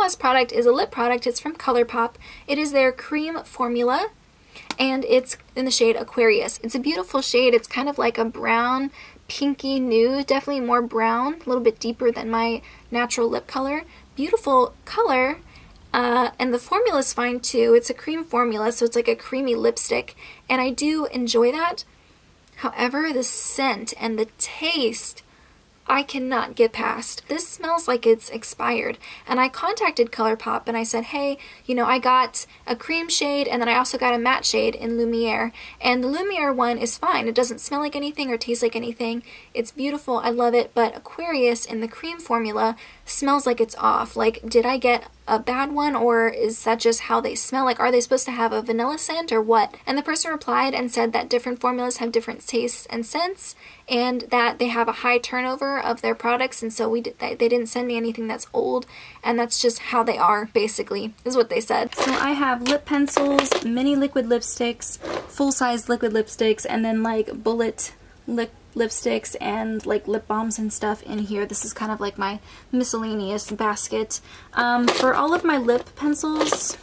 last product is a lip product. It's from ColourPop. It is their cream formula, and it's in the shade Aquarius. It's a beautiful shade. It's kind of like a brown, pinky nude, definitely more brown, a little bit deeper than my natural lip color. Beautiful color, and the formula is fine too. It's a cream formula, so it's like a creamy lipstick, and I do enjoy that. However, the scent and the taste, I cannot get past. This smells like it's expired. And I contacted ColourPop and I said, hey, you know, I got a cream shade and then I also got a matte shade in Lumiere. And the Lumiere one is fine. It doesn't smell like anything or taste like anything. It's beautiful. I love it. But Aquarius in the cream formula smells like it's off. Like, did I get a bad one, or is that just how they smell? Like, are they supposed to have a vanilla scent or what? And the person replied and said that different formulas have different tastes and scents, and that they have a high turnover of their products, and so they didn't send me anything that's old, and that's just how they are, basically, is what they said. So I have lip pencils, mini liquid lipsticks, full-size liquid lipsticks, and then like bullet lipsticks and like lip balms and stuff in here. This is kind of like my miscellaneous basket. For all of my lip pencils,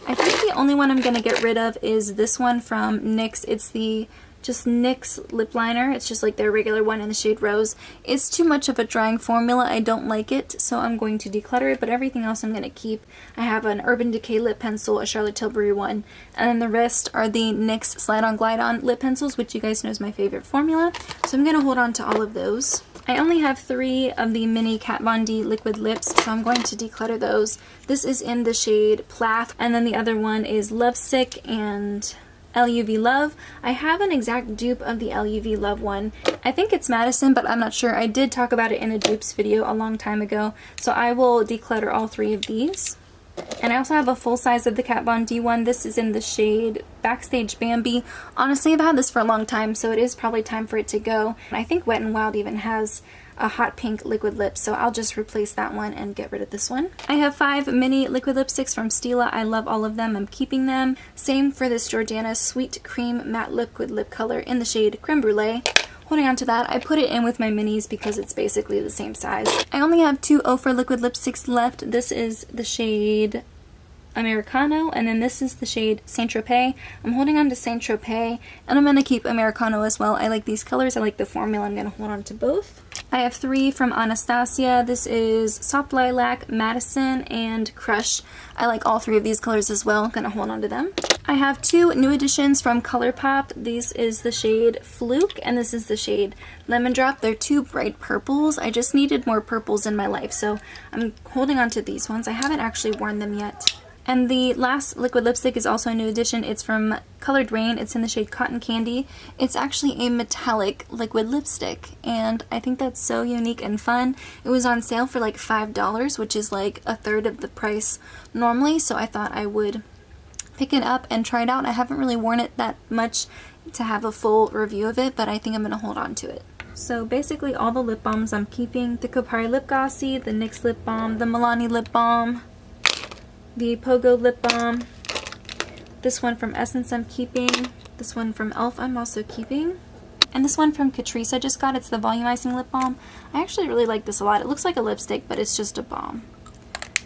I think the only one I'm going to get rid of is this one from NYX. It's the just NYX lip liner. It's just like their regular one in the shade Rose. It's too much of a drying formula. I don't like it, so I'm going to declutter it, but everything else I'm going to keep. I have an Urban Decay lip pencil, a Charlotte Tilbury one, and then the rest are the NYX Slide On Glide On lip pencils, which you guys know is my favorite formula, so I'm going to hold on to all of those. I only have 3 of the mini Kat Von D liquid lips, so I'm going to declutter those. This is in the shade Plath, and then the other one is Lovesick and LUV Love. I have an exact dupe of the LUV Love one. I think it's Madison, but I'm not sure. I did talk about it in a dupes video a long time ago, so I will declutter all 3 of these. And I also have a full size of the Kat Von D one. This is in the shade Backstage Bambi. Honestly, I've had this for a long time, so it is probably time for it to go. I think Wet n Wild even has a hot pink liquid lip, so I'll just replace that one and get rid of this one. I have 5 mini liquid lipsticks from Stila. I love all of them. I'm keeping them. Same for this Jordana Sweet Cream Matte Liquid Lip Color in the shade Creme Brulee. Holding on to that, I put it in with my minis because it's basically the same size. I only have 2 Ofra liquid lipsticks left. This is the shade Americano, and then this is the shade Saint Tropez. I'm holding on to Saint Tropez, and I'm going to keep Americano as well. I like these colors. I like the formula. I'm going to hold on to both. I have 3 from Anastasia. This is Soft Lilac, Madison, and Crush. I like all 3 of these colors as well. I'm going to hold on to them. I have 2 new additions from ColourPop. This is the shade Fluke, and this is the shade Lemon Drop. They're 2 bright purples. I just needed more purples in my life, so I'm holding on to these ones. I haven't actually worn them yet. And the last liquid lipstick is also a new addition. It's from Colored Rain. It's in the shade Cotton Candy. It's actually a metallic liquid lipstick, and I think that's so unique and fun. It was on sale for like $5, which is like a third of the price normally, so I thought I would pick it up and try it out. I haven't really worn it that much to have a full review of it, but I think I'm going to hold on to it. So basically all the lip balms I'm keeping: the Kopari Lip Glossy, the NYX Lip Balm, the Milani Lip Balm, the Pogo Lip Balm, this one from Essence I'm keeping, this one from e.l.f. I'm also keeping, and this one from Catrice I just got. It's the Volumizing Lip Balm. I actually really like this a lot. It looks like a lipstick, but it's just a balm.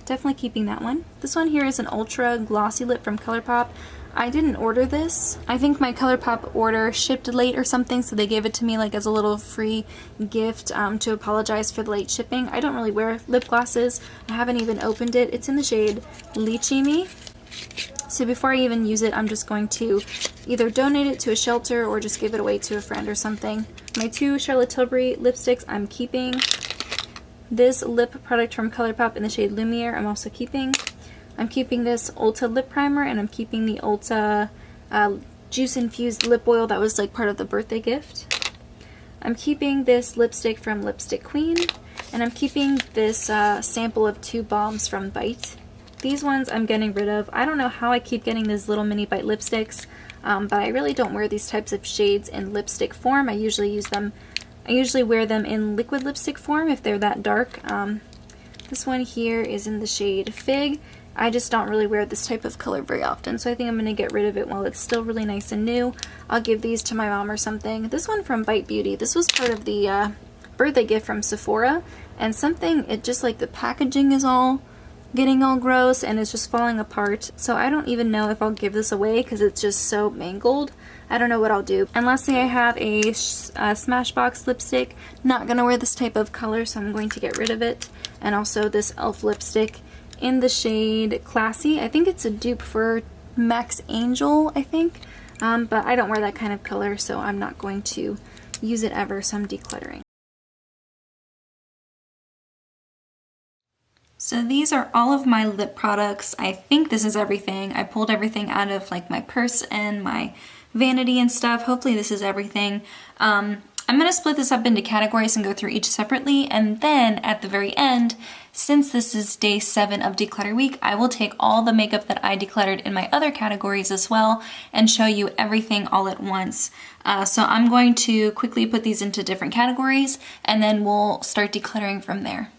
Definitely keeping that one. This one here is an Ultra Glossy Lip from ColourPop. I didn't order this. I think my ColourPop order shipped late or something, so they gave it to me like as a little free gift to apologize for the late shipping. I don't really wear lip glosses. I haven't even opened it. It's in the shade Lychee Me. So before I even use it, I'm just going to either donate it to a shelter or just give it away to a friend or something. My 2 Charlotte Tilbury lipsticks I'm keeping. This lip product from ColourPop in the shade Lumiere I'm also keeping. I'm keeping this Ulta lip primer, and I'm keeping the Ulta juice infused lip oil that was like part of the birthday gift. I'm keeping this lipstick from Lipstick Queen, and I'm keeping this sample of 2 balms from Bite. These ones I'm getting rid of. I don't know how I keep getting these little mini Bite lipsticks, but I really don't wear these types of shades in lipstick form. I usually wear them in liquid lipstick form if they're that dark. This one here is in the shade Fig. I just don't really wear this type of color very often, so I think I'm going to get rid of it while it's still really nice and new. I'll give these to my mom or something. This one from Bite Beauty. This was part of the birthday gift from Sephora, and it just like the packaging is all getting all gross and it's just falling apart. So I don't even know if I'll give this away because it's just so mangled. I don't know what I'll do. And lastly, I have a Smashbox lipstick. Not gonna wear this type of color, so I'm going to get rid of it. And also this e.l.f. lipstick in the shade Classy. I think it's a dupe for Max Angel, I think. But I don't wear that kind of color, so I'm not going to use it ever, so I'm decluttering. So these are all of my lip products. I think this is everything. I pulled everything out of like my purse and my vanity and stuff. Hopefully this is everything. I'm gonna split this up into categories and go through each separately, and then at the very end, since this is day 7 of declutter week, I will take all the makeup that I decluttered in my other categories as well and show you everything all at once. So I'm going to quickly put these into different categories and then we'll start decluttering from there.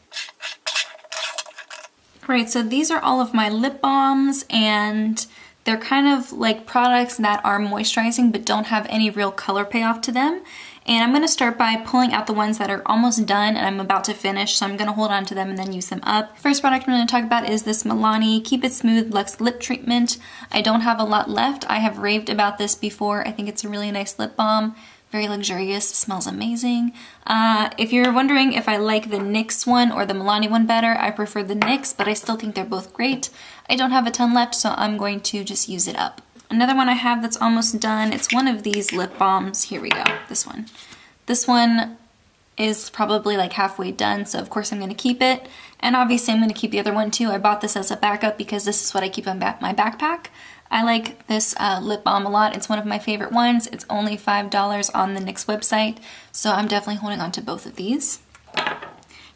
Alright, so these are all of my lip balms, and they're kind of like products that are moisturizing but don't have any real color payoff to them. And I'm going to start by pulling out the ones that are almost done and I'm about to finish, so I'm going to hold on to them and then use them up. First product I'm going to talk about is this Milani Keep It Smooth Luxe Lip Treatment. I don't have a lot left. I have raved about this before. I think it's a really nice lip balm. Very luxurious, smells amazing. If you're wondering if I like the NYX one or the Milani one better, I prefer the NYX, but I still think they're both great. I don't have a ton left, so I'm going to just use it up. Another one I have that's almost done, it's one of these lip balms. Here we go, this one. This one is probably like halfway done, so of course I'm gonna keep it. And obviously I'm gonna keep the other one too. I bought this as a backup because this is what I keep in my backpack. I like this lip balm a lot. It's one of my favorite ones. It's only $5 on the NYX website, so I'm definitely holding on to both of these.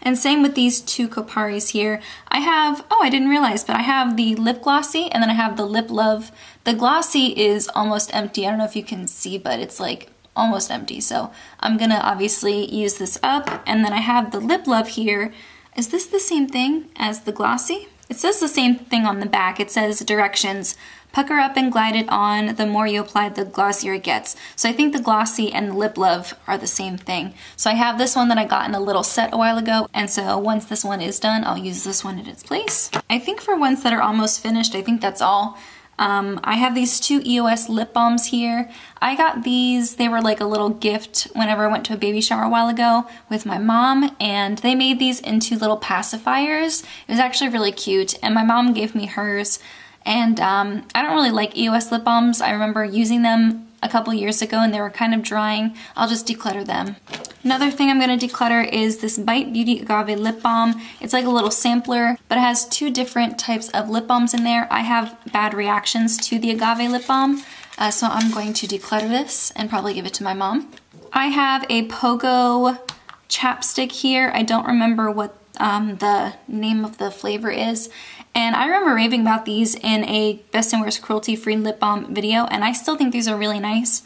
And same with these two Coparis here. I have, oh, I didn't realize, but I have the Lip Glossy and then I have the Lip Love. The Glossy is almost empty. I don't know if you can see, but it's like almost empty. So I'm gonna obviously use this up. And then I have the Lip Love here. Is this the same thing as the Glossy? It says the same thing on the back. It says directions. Pucker up and glide it on. The more you apply, the glossier it gets. So I think the Glossy and the Lip Love are the same thing. So I have this one that I got in a little set a while ago. And so once this one is done, I'll use this one in its place. I think for ones that are almost finished, I think that's all. I have these two EOS lip balms here. I got these, they were like a little gift whenever I went to a baby shower a while ago with my mom, and they made these into little pacifiers. It was actually really cute, and my mom gave me hers. And I don't really like EOS lip balms. I remember using them a couple years ago and they were kind of drying. I'll just declutter them. Another thing I'm gonna declutter is this Bite Beauty Agave Lip Balm. It's like a little sampler, but it has 2 different types of lip balms in there. I have bad reactions to the agave lip balm, so I'm going to declutter this and probably give it to my mom. I have a Pogo chapstick here. I don't remember what the name of the flavor is. And I remember raving about these in a Best and Worst cruelty-free lip balm video, and I still think these are really nice.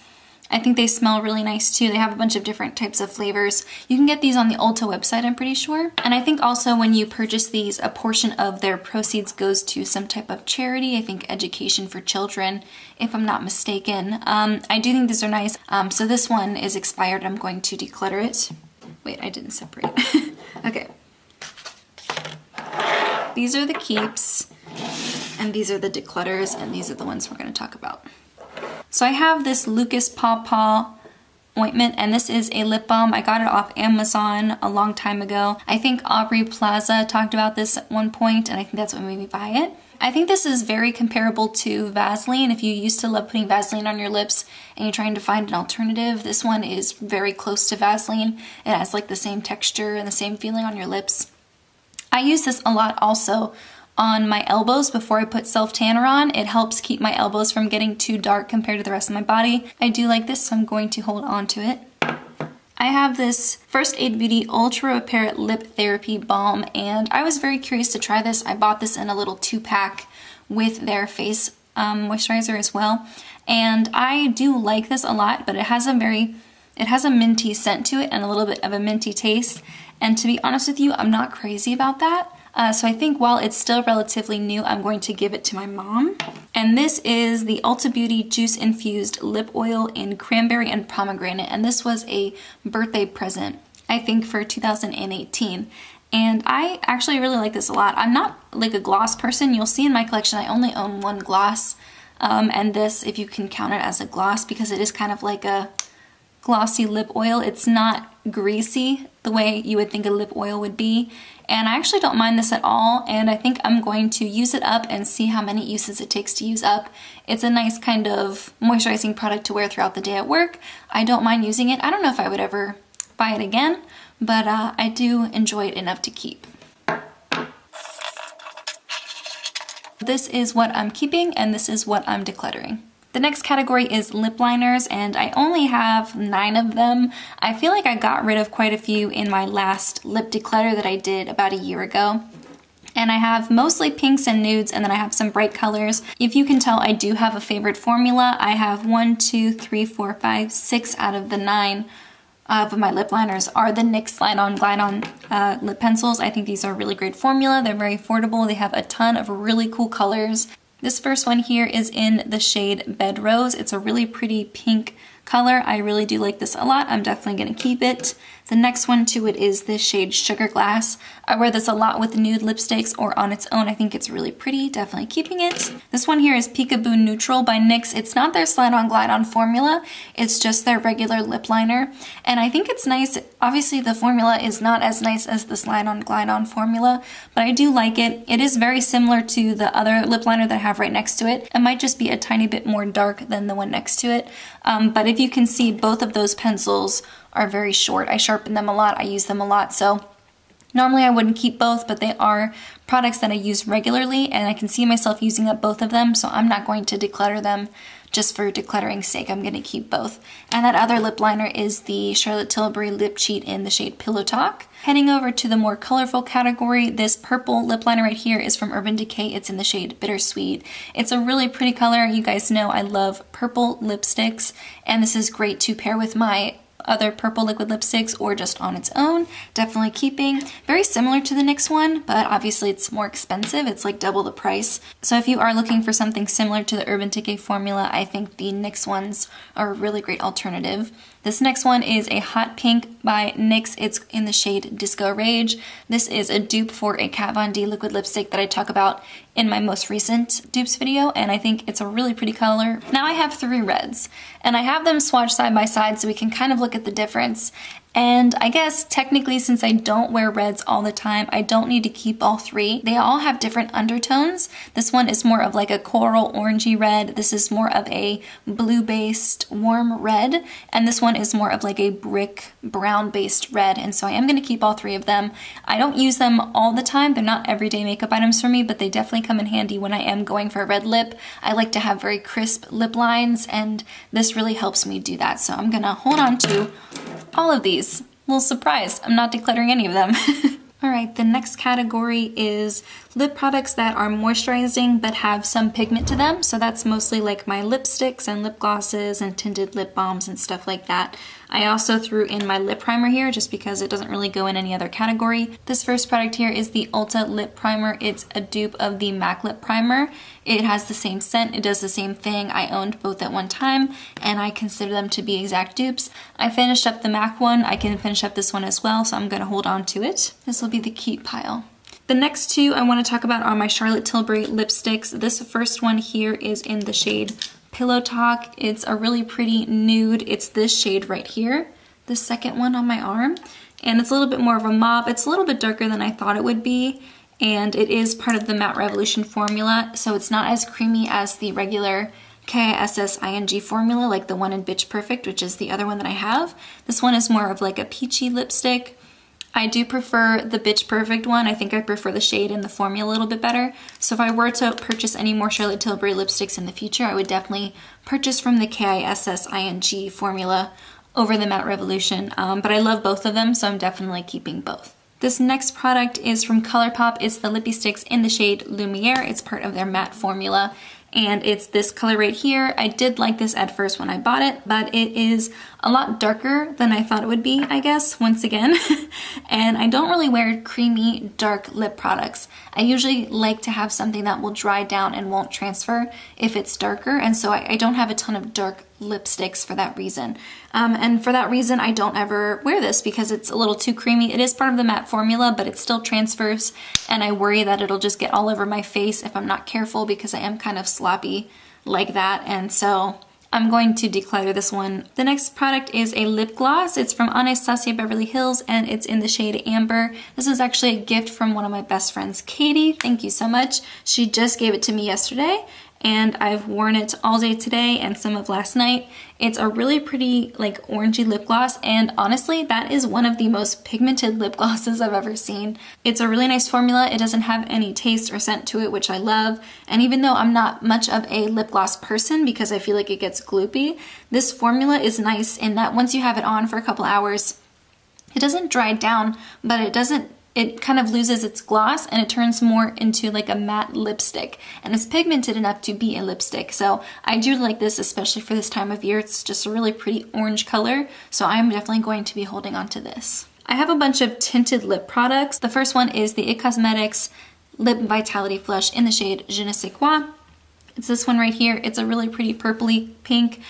I think they smell really nice too. They have a bunch of different types of flavors. You can get these on the Ulta website, I'm pretty sure. And I think also when you purchase these, a portion of their proceeds goes to some type of charity. I think education for children, if I'm not mistaken. I do think these are nice. So this one is expired. I'm going to declutter it. Wait, I didn't separate it. Okay. These are the keeps, and these are the declutters, and these are the ones we're going to talk about. So I have this Lucas Paw Paw ointment, and this is a lip balm. I got it off Amazon a long time ago. I think Aubrey Plaza talked about this at one point, and I think that's what made me buy it. I think this is very comparable to Vaseline. If you used to love putting Vaseline on your lips and you're trying to find an alternative, this one is very close to Vaseline. It has like the same texture and the same feeling on your lips. I use this a lot also on my elbows before I put self-tanner on. It helps keep my elbows from getting too dark compared to the rest of my body. I do like this, so I'm going to hold on to it. I have this First Aid Beauty Ultra Repair Lip Therapy Balm, and I was very curious to try this. I bought this in a little 2-pack with their face moisturizer as well. And I do like this a lot, but it has a minty scent to it and a little bit of a minty taste. And to be honest with you, I'm not crazy about that. So I think while it's still relatively new, I'm going to give it to my mom. And this is the Ulta Beauty Juice Infused Lip Oil in Cranberry and Pomegranate. And this was a birthday present, I think, for 2018. And I actually really like this a lot. I'm not like a gloss person. You'll see in my collection I only own one gloss. And this, if you can count it as a gloss, because it is kind of like a glossy lip oil. It's not greasy the way you would think a lip oil would be. And I actually don't mind this at all, and I think I'm going to use it up and see how many uses it takes to use up. It's a nice kind of moisturizing product to wear throughout the day at work. I don't mind using it. I don't know if I would ever buy it again, but I do enjoy it enough to keep. This is what I'm keeping, and this is what I'm decluttering. The next category is lip liners, and I only have 9 of them. I feel like I got rid of quite a few in my last lip declutter that I did about a year ago. And I have mostly pinks and nudes, and then I have some bright colors. If you can tell, I do have a favorite formula. I have 1, 2, 3, 4, 5, 6 out of the 9 of my lip liners are the NYX Slide-On Glide-On lip pencils. I think these are a really great formula. They're very affordable. They have a ton of really cool colors. This first one here is in the shade Bed Rose. It's a really pretty pink color. I really do like this a lot. I'm definitely going to keep it. The next one to it is this shade Sugar Glass. I wear this a lot with nude lipsticks or on its own. I think it's really pretty. Definitely keeping it. This one here is Peekaboo Neutral by NYX. It's not their Slide-On Glide-On formula. It's just their regular lip liner. And I think it's nice. Obviously, the formula is not as nice as the Slide-On Glide-On formula, but I do like it. It is very similar to the other lip liner that I have right next to it. It might just be a tiny bit more dark than the one next to it. But if you can see, both of those pencils are very short. I sharpen them a lot. I use them a lot. So normally I wouldn't keep both, but they are products that I use regularly, and I can see myself using up both of them, so I'm not going to declutter them just for decluttering's sake. I'm going to keep both. And that other lip liner is the Charlotte Tilbury Lip Cheat in the shade Pillow Talk. Heading over to the more colorful category, this purple lip liner right here is from Urban Decay. It's in the shade Bittersweet. It's a really pretty color. You guys know I love purple lipsticks, and this is great to pair with my other purple liquid lipsticks or just on its own. Definitely keeping. Very similar to the NYX one, but obviously it's more expensive. It's like double the price. So if you are looking for something similar to the Urban Decay formula, I think the NYX ones are a really great alternative. This next one is a hot pink by NYX. It's in the shade Disco Rage. This is a dupe for a Kat Von D liquid lipstick that I talk about in my most recent dupes video, and I think it's a really pretty color. Now I have 3 reds, and I have them swatched side by side so we can kind of look at the difference. And I guess technically, since I don't wear reds all the time, I don't need to keep all 3. They all have different undertones. This one is more of like a coral orangey red. This is more of a blue-based warm red. And this one is more of like a brick brown-based red. And so I am going to keep all 3 of them. I don't use them all the time. They're not everyday makeup items for me, but they definitely come in handy when I am going for a red lip. I like to have very crisp lip lines, and this really helps me do that. So I'm going to hold on to all of these. Little surprise, I'm not decluttering any of them. Alright, the next category is lip products that are moisturizing but have some pigment to them. So that's mostly like my lipsticks and lip glosses and tinted lip balms and stuff like that. I also threw in my lip primer here just because it doesn't really go in any other category. This first product here is the Ulta Lip Primer. It's a dupe of the MAC Lip Primer. It has the same scent, it does the same thing. I owned both at one time, and I consider them to be exact dupes. I finished up the MAC one. I can finish up this one as well, so I'm going to hold on to it. This will be the keep pile. The next 2 I want to talk about are my Charlotte Tilbury lipsticks. This first one here is in the shade Pillow Talk. It's a really pretty nude. It's this shade right here. The second one on my arm. And it's a little bit more of a mauve. It's a little bit darker than I thought it would be. And it is part of the Matte Revolution formula, so it's not as creamy as the regular KISSING formula, like the one in Bitch Perfect, which is the other one that I have. This one is more of like a peachy lipstick. I do prefer the Bitch Perfect one. I think I prefer the shade and the formula a little bit better. So if I were to purchase any more Charlotte Tilbury lipsticks in the future, I would definitely purchase from the KISSING formula over the Matte Revolution. But I love both of them, so I'm definitely keeping both. This next product is from ColourPop. It's the Lippy Sticks in the shade Lumiere. It's part of their matte formula, and it's this color right here. I did like this at first when I bought it, but it is a lot darker than I thought it would be, I guess, once again. And I don't really wear creamy, dark lip products. I usually like to have something that will dry down and won't transfer if it's darker, and so I don't have a ton of dark lipsticks for that reason. And for that reason, I don't ever wear this because it's a little too creamy. It is part of the matte formula, but it still transfers, and I worry that it'll just get all over my face if I'm not careful, because I am kind of sloppy like that. And so I'm going to declutter this one. The next product is a lip gloss. It's from Anastasia Beverly Hills, and it's in the shade Amber. This is actually a gift from one of my best friends, Katie. Thank you so much. She just gave it to me yesterday, and I've worn it all day today and some of last night. It's a really pretty like orangey lip gloss, and honestly that is one of the most pigmented lip glosses I've ever seen. It's a really nice formula. It doesn't have any taste or scent to it, which I love, and even though I'm not much of a lip gloss person because I feel like it gets gloopy, this formula is nice in that once you have it on for a couple hours, it doesn't dry down, but it kind of loses its gloss and it turns more into like a matte lipstick, and it's pigmented enough to be a lipstick. So I do like this, especially for this time of year. It's just a really pretty orange color, so I'm definitely going to be holding on to this. I have a bunch of tinted lip products. The first one is the IT Cosmetics Lip Vitality Flush in the shade Je ne sais quoi. It's this one right here. It's a really pretty purpley pink.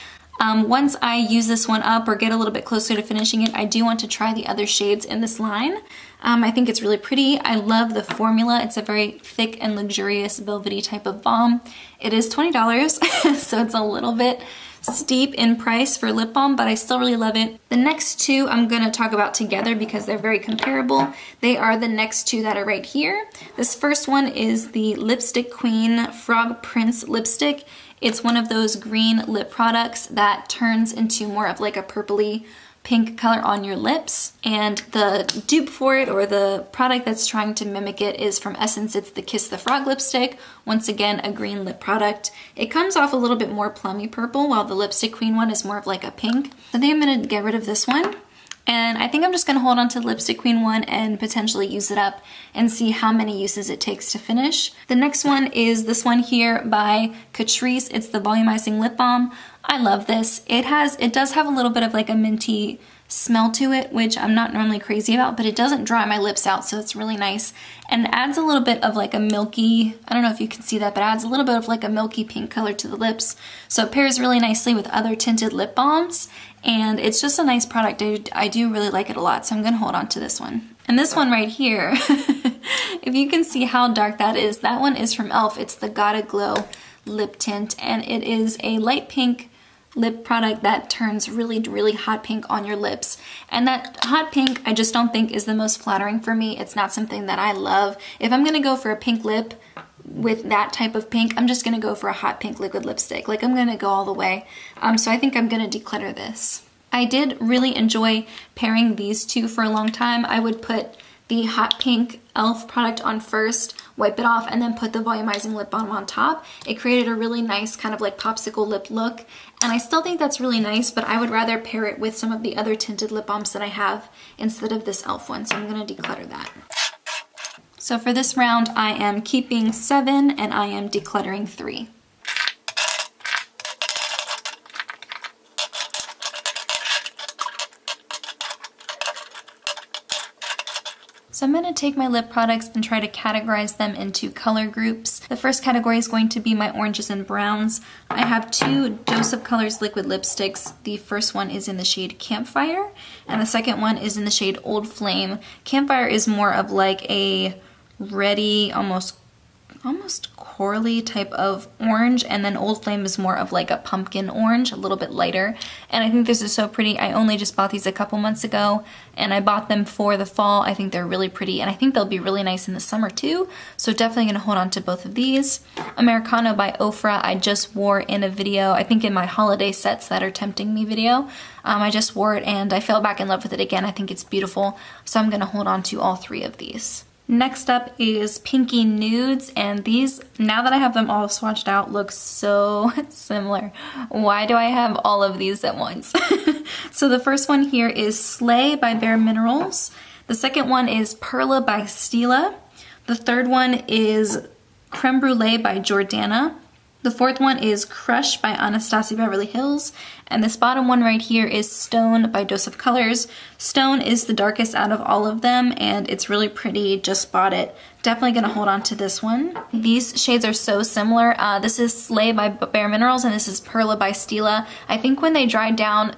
Once I use this one up or get a little bit closer to finishing it, I do want to try the other shades in this line. I think it's really pretty. I love the formula. It's a very thick and luxurious velvety type of balm. It is $20, so it's a little bit steep in price for lip balm, but I still really love it. The next two I'm going to talk about together because they're very comparable. They are the next two that are right here. This first one is the Lipstick Queen Frog Prince lipstick. It's one of those green lip products that turns into more of like a purpley pink color on your lips, and the dupe for it, or the product that's trying to mimic it, is from Essence. It's the Kiss the Frog lipstick. Once again, a green lip product. It comes off a little bit more plummy purple, while the Lipstick Queen one is more of like a pink. So I think I'm going to get rid of this one, and I think I'm just going to hold on to the Lipstick Queen one and potentially use it up and see how many uses it takes to finish. The next one is this one here by Catrice. It's the Volumizing Lip Balm. I love this. It does have a little bit of like a minty smell to it, which I'm not normally crazy about, but it doesn't dry my lips out, so it's really nice, and adds a little bit of like a milky, I don't know if you can see that, but adds a little bit of like a milky pink color to the lips. So it pairs really nicely with other tinted lip balms, and it's just a nice product. I do really like it a lot, so I'm gonna hold on to this one. And this one right here, if you can see how dark that is, that one is from e.l.f. It's the Gotta Glow lip tint, and it is a light pink lip product that turns really, really hot pink on your lips. And that hot pink, I just don't think is the most flattering for me. It's not something that I love. If I'm gonna go for a pink lip with that type of pink, I'm just gonna go for a hot pink liquid lipstick. Like, I'm gonna go all the way. So I think I'm gonna declutter this. I did really enjoy pairing these two for a long time. I would put the hot pink e.l.f. product on first, wipe it off, and then put the volumizing lip balm on top. It created a really nice kind of like popsicle lip look, and I still think that's really nice, but I would rather pair it with some of the other tinted lip balms that I have instead of this e.l.f. one, so I'm gonna declutter that. So for this round, I am keeping 7 and I am decluttering 3. So I'm going to take my lip products and try to categorize them into color groups. The first category is going to be my oranges and browns. I have 2 Joseph Colors liquid lipsticks. The first one is in the shade Campfire, and the second one is in the shade Old Flame. Campfire is more of like a reddy, almost corally type of orange, and then Old Flame is more of like a pumpkin orange, a little bit lighter. And I think this is so pretty. I only just bought these a couple months ago, and I bought them for the fall. I think they're really pretty, and I think they'll be really nice in the summer too. So definitely gonna hold on to both of these. Americano by Ofra, I just wore in a video, I think in my holiday sets that are tempting me video. I just wore it and I fell back in love with it again. I think it's beautiful. So I'm gonna hold on to all 3 of these. Next up is Pinky Nudes, and these, now that I have them all swatched out, look so similar. Why do I have all of these at once? So the first one here is Slay by Bare Minerals. The second one is Perla by Stila. The third one is Creme Brulee by Jordana. The fourth one is Crush by Anastasia Beverly Hills. And this bottom one right here is Stone by Dose of Colors. Stone is the darkest out of all of them, and it's really pretty. Just bought it. Definitely gonna hold on to this one. These shades are so similar. This is Slay by Bare Minerals, and this is Perla by Stila. I think when they dry down,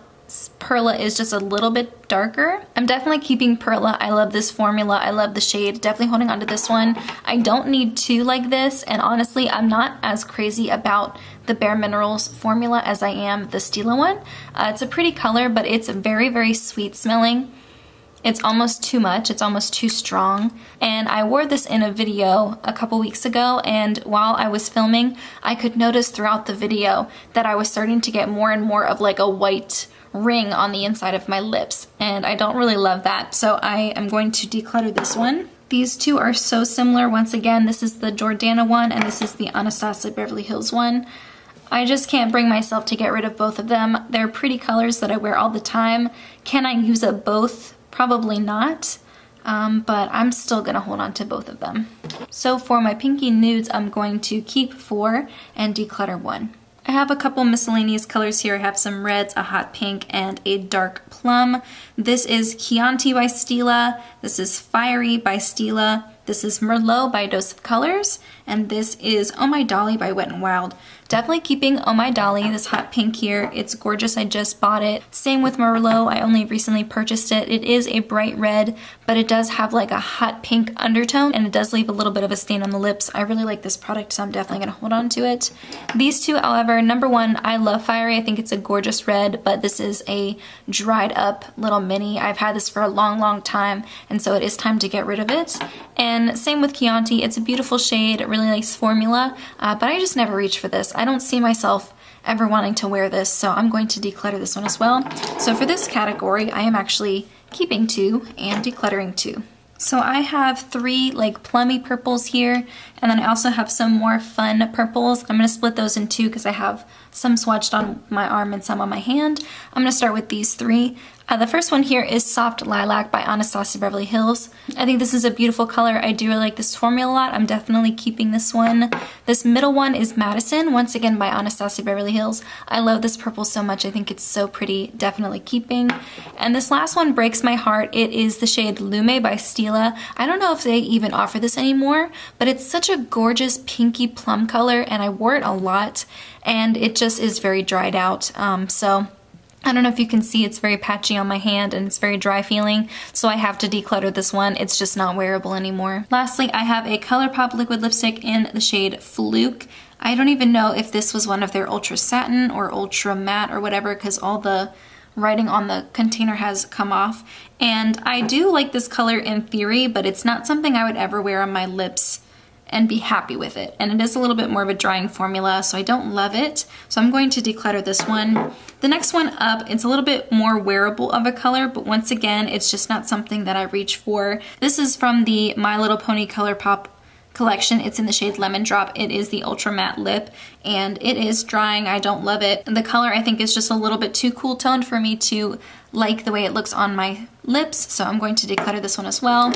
Perla is just a little bit darker. I'm definitely keeping Perla. I love this formula. I love the shade. Definitely holding on to this one. I don't need two like this, and honestly, I'm not as crazy about the Bare Minerals formula as I am the Stila one. It's a pretty color, but it's very, very sweet smelling. It's almost too much. It's almost too strong. And I wore this in a video a couple weeks ago, and while I was filming, I could notice throughout the video that I was starting to get more and more of like a white ring on the inside of my lips, and I don't really love that, so I am going to declutter this one. These two are so similar. Once again, this is the Jordana one, and this is the Anastasia Beverly Hills one. I just can't bring myself to get rid of both of them. They're pretty colors that I wear all the time. Can I use up both? Probably not, but I'm still gonna hold on to both of them. So for my pinky nudes, I'm going to keep 4 and declutter 1. I have a couple miscellaneous colors here. I have some reds, a hot pink, and a dark plum. This is Chianti by Stila. This is Fiery by Stila. This is Merlot by Dose of Colors. And this is Oh My Dolly by Wet n Wild. Definitely keeping Oh My Dolly, this hot pink here. It's gorgeous. I just bought it. Same with Merlot. I only recently purchased it. It is a bright red, but it does have like a hot pink undertone, and it does leave a little bit of a stain on the lips. I really like this product, so I'm definitely going to hold on to it. These two, however, number one, I love Fiery. I think it's a gorgeous red, but this is a dried up little mini. I've had this for a long, long time, and so it is time to get rid of it. And same with Chianti. It's a beautiful shade, really nice formula, but I just never reach for this. I don't see myself ever wanting to wear this, so I'm going to declutter this one as well. So for this category, I am actually keeping 2 and decluttering 2. So I have 3 like plummy purples here, and then I also have some more fun purples. I'm going to split those in 2 because I have some swatched on my arm and some on my hand. I'm going to start with these 3. The first one here is Soft Lilac by Anastasia Beverly Hills. I think this is a beautiful color. I do really like this formula a lot. I'm definitely keeping this one. This middle one is Madison, once again by Anastasia Beverly Hills. I love this purple so much. I think it's so pretty. Definitely keeping. And this last one breaks my heart. It is the shade Lume by Stila. I don't know if they even offer this anymore, but it's such a gorgeous pinky plum color, and I wore it a lot, and it just is very dried out. So I don't know if you can see, it's very patchy on my hand and it's very dry feeling, so I have to declutter this one. It's just not wearable anymore. Lastly, I have a ColourPop liquid lipstick in the shade Fluke. I don't even know if this was one of their Ultra Satin or Ultra Matte or whatever, because all the writing on the container has come off. And I do like this color in theory, but it's not something I would ever wear on my lips and be happy with it. And it is a little bit more of a drying formula, so I don't love it. So I'm going to declutter this one. The next one up, it's a little bit more wearable of a color, but once again, it's just not something that I reach for. This is from the My Little Pony ColourPop collection. It's in the shade Lemon Drop. It is the Ultra Matte Lip, and it is drying. I don't love it. The color, I think, is just a little bit too cool toned for me to like the way it looks on my lips, so I'm going to declutter this one as well.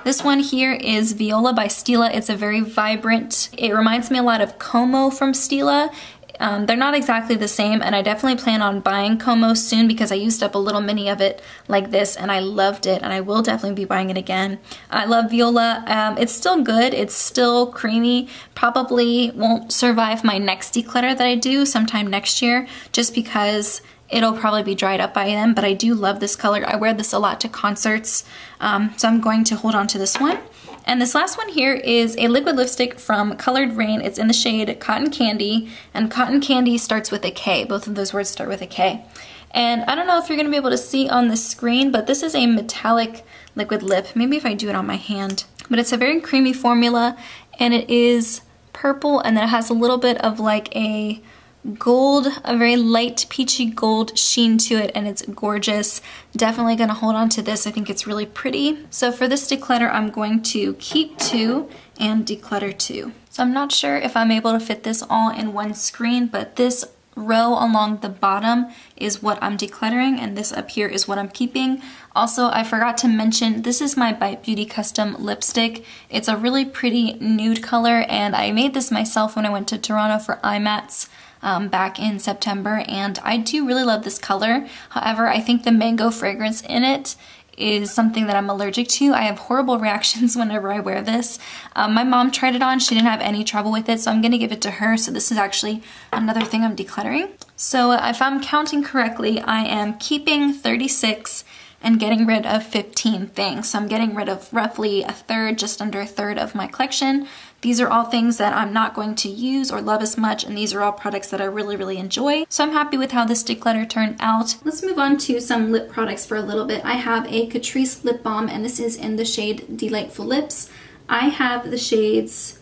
This one here is Viola by Stila. It's a very vibrant, it reminds me a lot of Como from Stila. They're not exactly the same, and I definitely plan on buying Como soon because I used up a little mini of it like this and I loved it, and I will definitely be buying it again. I love Viola. It's still good. It's still creamy. Probably won't survive my next declutter that I do sometime next year just because it'll probably be dried up by then, but I do love this color. I wear this a lot to concerts, so I'm going to hold on to this one. And this last one here is a liquid lipstick from Colored Rain. It's in the shade Cotton Candy, and Cotton Candy starts with a K. Both of those words start with a K. And I don't know if you're going to be able to see on the screen, but this is a metallic liquid lip. Maybe if I do it on my hand. But it's a very creamy formula, and it is purple, and then it has a little bit of like a gold, a very light peachy gold sheen to it, and it's gorgeous. Definitely gonna hold on to this. I think it's really pretty. So for this declutter, I'm going to keep 2 and declutter 2. So I'm not sure if I'm able to fit this all in one screen, but this row along the bottom is what I'm decluttering, and this up here is what I'm keeping. Also, I forgot to mention, this is my Bite Beauty custom lipstick. It's a really pretty nude color, and I made this myself when I went to Toronto for IMATS back in September, and I do really love this color. However, I think the mango fragrance in it is something that I'm allergic to. I have horrible reactions whenever I wear this. My mom tried it on, she didn't have any trouble with it, so I'm gonna give it to her. So this is actually another thing I'm decluttering. So if I'm counting correctly, I am keeping 36 and getting rid of 15 things. So I'm getting rid of roughly a third, just under a third of my collection. These are all things that I'm not going to use or love as much, and these are all products that I really, really enjoy. So I'm happy with how this declutter turned out. Let's move on to some lip products for a little bit. I have a Catrice lip balm, and this is in the shade Delightful Lips. I have the shades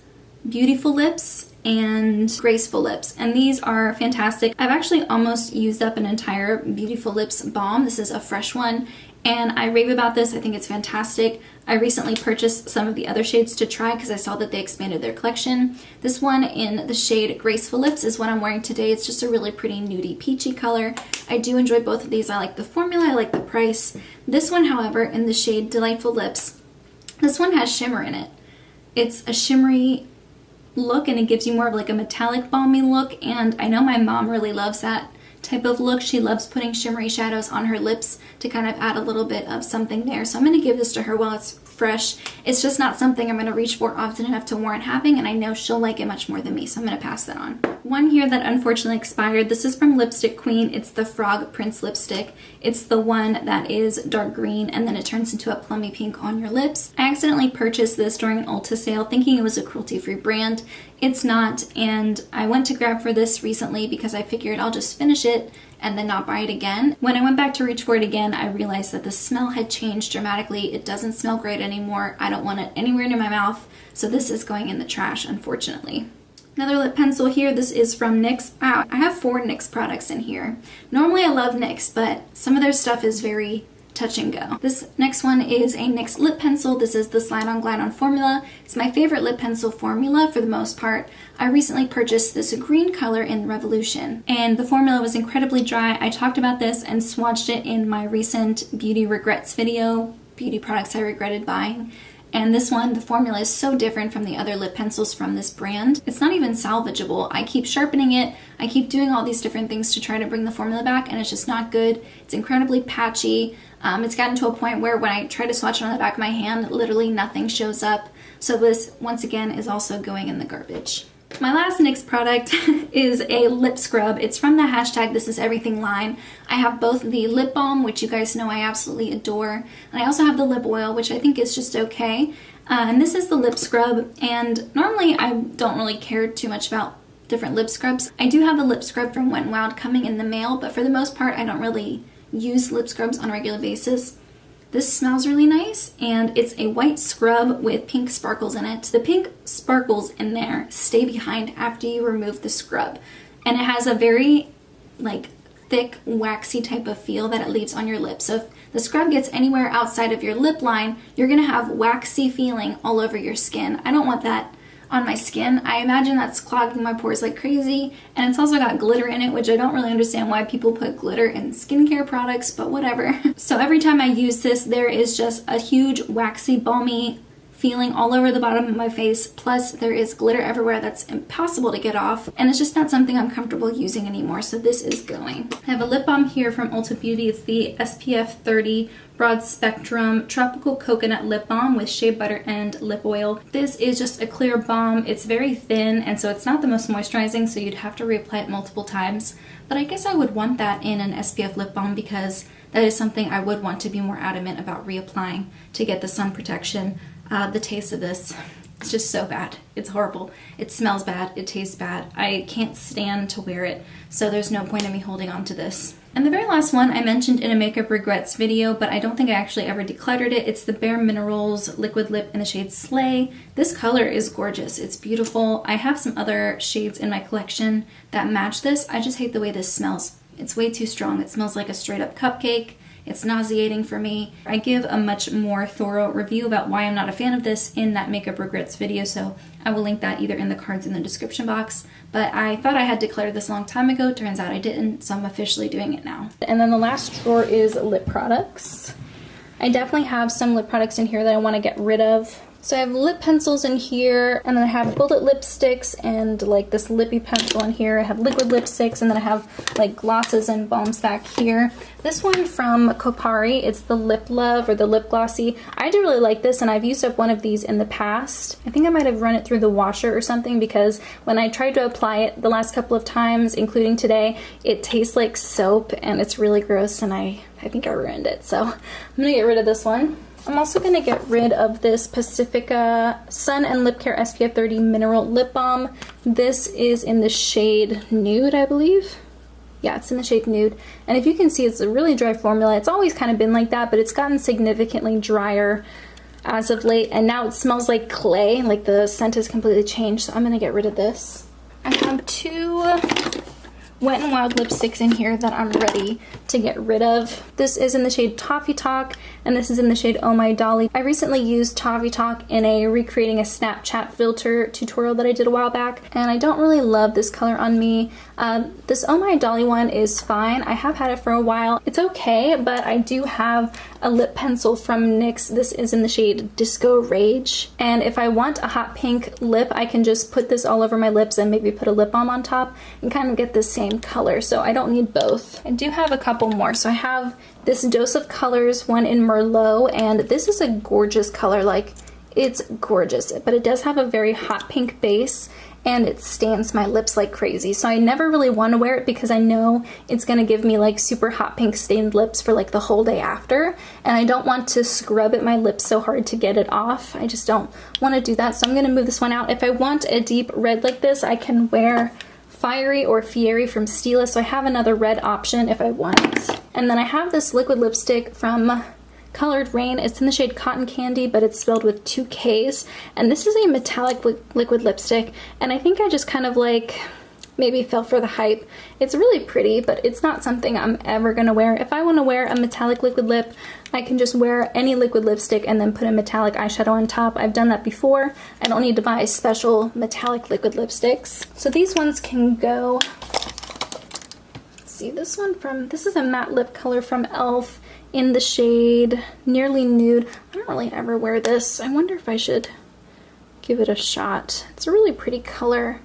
Beautiful Lips and Graceful Lips, and these are fantastic. I've actually almost used up an entire Beautiful Lips balm. This is a fresh one, and I rave about this. I think it's fantastic. I recently purchased some of the other shades to try because I saw that they expanded their collection. This one in the shade Graceful Lips is what I'm wearing today. It's just a really pretty nudie peachy color. I do enjoy both of these. I like the formula, I like the price. This one, however, in the shade Delightful Lips, this one has shimmer in it. It's a shimmery look, and it gives you more of like a metallic balmy look, and I know my mom really loves that type of look. She loves putting shimmery shadows on her lips to kind of add a little bit of something there. So I'm going to give this to her while it's fresh. It's just not something I'm going to reach for often enough to warrant having, and I know she'll like it much more than me, so I'm going to pass that on. One here that unfortunately expired, this is from Lipstick Queen. It's the Frog Prince lipstick. It's the one that is dark green and then it turns into a plummy pink on your lips. I accidentally purchased this during an Ulta sale thinking it was a cruelty-free brand. It's not, and I went to grab for this recently because I figured I'll just finish it and then not buy it again. When I went back to reach for it again, I realized that the smell had changed dramatically. It doesn't smell great anymore. I don't want it anywhere near my mouth, so this is going in the trash, unfortunately. Another lip pencil here. This is from NYX. Wow, I have 4 NYX products in here. Normally I love NYX, but some of their stuff is very touch and go. This next one is a NYX lip pencil. This is the Slide On Glide On formula. It's my favorite lip pencil formula for the most part. I recently purchased this green color in Revolution, and the formula was incredibly dry. I talked about this and swatched it in my recent beauty regrets video, beauty products I regretted buying. And this one, the formula is so different from the other lip pencils from this brand. It's not even salvageable. I keep sharpening it. I keep doing all these different things to try to bring the formula back, and it's just not good. It's incredibly patchy. It's gotten to a point where when I try to swatch it on the back of my hand, literally nothing shows up. So this, once again, is also going in the garbage. My last NYX product is a lip scrub. It's from the #ThisIsEverything line. I have both the lip balm, which you guys know I absolutely adore, and I also have the lip oil, which I think is just okay. And this is the lip scrub, and normally I don't really care too much about different lip scrubs. I do have the lip scrub from Wet n Wild coming in the mail, but for the most part I don't really use lip scrubs on a regular basis. This smells really nice, and it's a white scrub with pink sparkles in it. The pink sparkles in there stay behind after you remove the scrub, and it has a very like thick, waxy type of feel that it leaves on your lips. So if the scrub gets anywhere outside of your lip line, you're gonna have waxy feeling all over your skin. I don't want that on my skin. I imagine that's clogging my pores like crazy, and it's also got glitter in it, which I don't really understand why people put glitter in skincare products, but whatever. So every time I use this, there is just a huge waxy, balmy feeling all over the bottom of my face, plus there is glitter everywhere that's impossible to get off, and it's just not something I'm comfortable using anymore, so this is going. I have a lip balm here from Ulta Beauty. It's the SPF 30 Broad Spectrum Tropical Coconut Lip Balm with shea butter and lip oil. This is just a clear balm. It's very thin, and so it's not the most moisturizing, so you'd have to reapply it multiple times, but I guess I would want that in an SPF lip balm because that is something I would want to be more adamant about reapplying to get the sun protection. The taste of this, it's just so bad. It's horrible. It smells bad. It tastes bad. I can't stand to wear it, so there's no point in me holding on to this. And the very last one I mentioned in a makeup regrets video, but I don't think I actually ever decluttered it. It's the Bare Minerals Liquid Lip in the shade Slay. This color is gorgeous. It's beautiful. I have some other shades in my collection that match this. I just hate the way this smells. It's way too strong. It smells like a straight up cupcake. It's nauseating for me. I give a much more thorough review about why I'm not a fan of this in that makeup regrets video, so I will link that either in the cards in the description box. But I thought I had decluttered this a long time ago. Turns out I didn't, so I'm officially doing it now. And then the last drawer is lip products. I definitely have some lip products in here that I want to get rid of. So I have lip pencils in here, and then I have bullet lipsticks and like this lippy pencil in here. I have liquid lipsticks, and then I have like glosses and balms back here. This one from Kopari, it's the Lip Love or the Lip Glossy. I do really like this, and I've used up one of these in the past. I think I might have run it through the washer or something, because when I tried to apply it the last couple of times, including today, it tastes like soap and it's really gross, and I think I ruined it. So I'm gonna get rid of this one. I'm also going to get rid of this Pacifica Sun and Lip Care SPF 30 Mineral Lip Balm. This is in the shade Nude, I believe. Yeah, it's in the shade Nude. And if you can see, it's a really dry formula. It's always kind of been like that, but it's gotten significantly drier as of late. And now it smells like clay, like the scent has completely changed. So I'm going to get rid of this. I have two Wet n Wild lipsticks in here that I'm ready to get rid of. This is in the shade Toffee Talk, and this is in the shade Oh My Dolly. I recently used Toffee Talk in a recreating a Snapchat filter tutorial that I did a while back, and I don't really love this color on me. This Oh My Dolly one is fine. I have had it for a while. It's okay, but I do have a lip pencil from NYX. This is in the shade Disco Rage, and if I want a hot pink lip, I can just put this all over my lips and maybe put a lip balm on top and kind of get the same color, so I don't need both. I do have a couple more. So I have this Dose of Colors one in Merlot, and this is a gorgeous color. Like, it's gorgeous, but it does have a very hot pink base, and it stains my lips like crazy. So I never really want to wear it because I know it's gonna give me like super hot pink stained lips for like the whole day after, and I don't want to scrub at my lips so hard to get it off. I just don't want to do that, so I'm gonna move this one out. If I want a deep red like this, I can wear Fiery or Fieri from Stila, so I have another red option if I want. And then I have this liquid lipstick from Colored Rain. It's in the shade Cotton Candy, but it's spelled with 2 Ks. And this is a metallic liquid lipstick, and I think I just kind of like maybe fell for the hype. It's really pretty, but it's not something I'm ever gonna wear. If I want to wear a metallic liquid lip, I can just wear any liquid lipstick and then put a metallic eyeshadow on top. I've done that before. I don't need to buy special metallic liquid lipsticks. So these ones can go. Let's see, this is a matte lip color from e.l.f. in the shade Nearly Nude. I don't really ever wear this. I wonder if I should give it a shot. It's a really pretty color.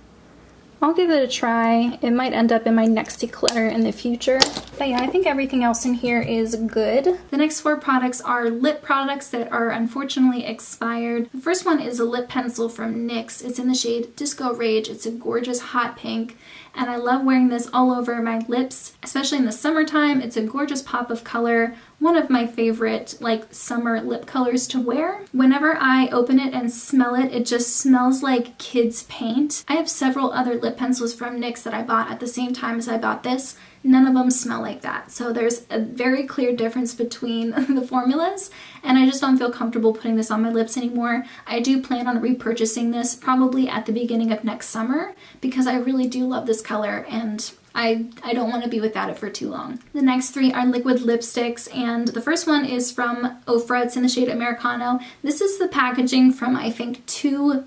I'll give it a try. It might end up in my next declutter in the future. But yeah, I think everything else in here is good. The next 4 products are lip products that are unfortunately expired. The first one is a lip pencil from NYX. It's in the shade Disco Rage. It's a gorgeous hot pink, and I love wearing this all over my lips, especially in the summertime. It's a gorgeous pop of color. One of my favorite like summer lip colors to wear. Whenever I open it and smell it, it just smells like kids' paint. I have several other lip pencils from NYX that I bought at the same time as I bought this. None of them smell like that. So there's a very clear difference between the formulas, and I just don't feel comfortable putting this on my lips anymore. I do plan on repurchasing this probably at the beginning of next summer because I really do love this color, and I don't want to be without it for too long. The next 3 are liquid lipsticks, and the first one is from Ofra. It's in the shade Americano. This is the packaging from, I think, 2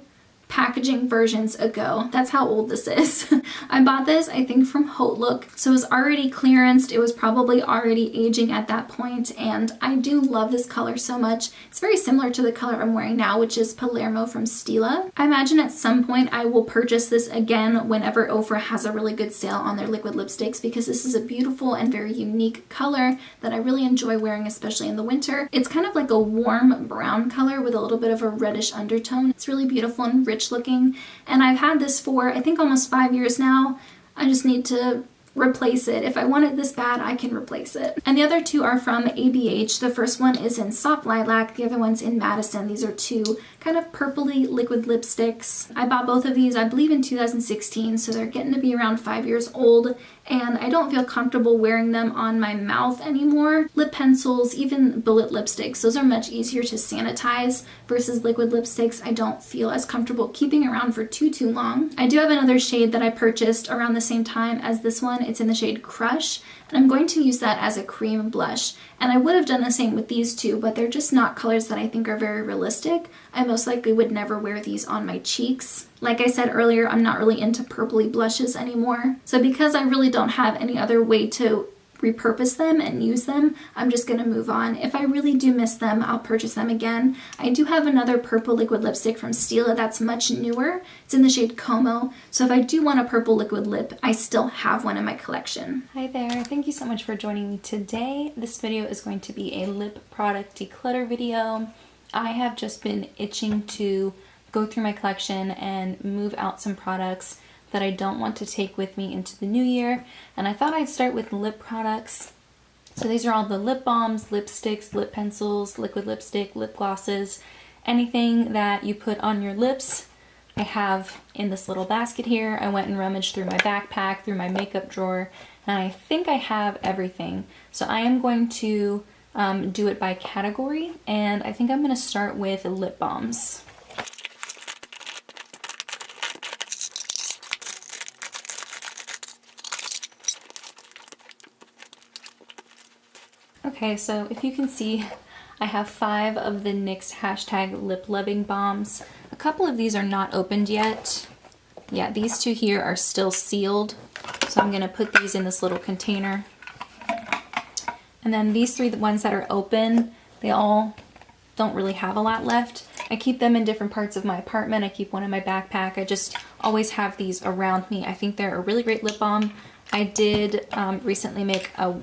packaging versions ago. That's how old this is. I bought this, I think, from Haute Look, so it was already clearanced. It was probably already aging at that point, and I do love this color so much. It's very similar to the color I'm wearing now, which is Palermo from Stila. I imagine at some point I will purchase this again whenever Ofra has a really good sale on their liquid lipsticks, because this is a beautiful and very unique color that I really enjoy wearing, especially in the winter. It's kind of like a warm brown color with a little bit of a reddish undertone. It's really beautiful and rich looking, and I've had this for I think almost 5 years now. I just need to replace it. If I want it this bad, I can replace it. And the other 2 are from ABH. The first one is in Soft Lilac, the other one's in Madison. These are 2 kind of purpley liquid lipsticks. I bought both of these, I believe, in 2016, so they're getting to be around 5 years old, and I don't feel comfortable wearing them on my mouth anymore. Lip pencils, even bullet lipsticks, those are much easier to sanitize versus liquid lipsticks. I don't feel as comfortable keeping around for too long. I do have another shade that I purchased around the same time as this one. It's in the shade Crush, and I'm going to use that as a cream blush. And I would have done the same with these two, but they're just not colors that I think are very realistic. I most likely would never wear these on my cheeks. Like I said earlier, I'm not really into purpley blushes anymore. So because I really don't have any other way to repurpose them and use them, I'm just gonna move on. If I really do miss them, I'll purchase them again. I do have another purple liquid lipstick from Stila that's much newer. It's in the shade Como, so if I do want a purple liquid lip, I still have one in my collection. Hi there, thank you so much for joining me today. This video is going to be a lip product declutter video. I have just been itching to go through my collection and move out some products that I don't want to take with me into the new year, and I thought I'd start with lip products. So these are all the lip balms, lipsticks, lip pencils, liquid lipstick, lip glosses, anything that you put on your lips. I have in this little basket here. I went and rummaged through my backpack, through my makeup drawer, and I think I have everything. So I am going to do it by category, and I think I'm going to start with lip balms. Okay, so if you can see, I have 5 of the NYX hashtag lip loving balms. A couple of these are not opened yet. Yeah, these 2 here are still sealed. So I'm gonna put these in this little container. And then these 3, the ones that are open, they all don't really have a lot left. I keep them in different parts of my apartment. I keep one in my backpack. I just always have these around me. I think they're a really great lip balm. I did recently make a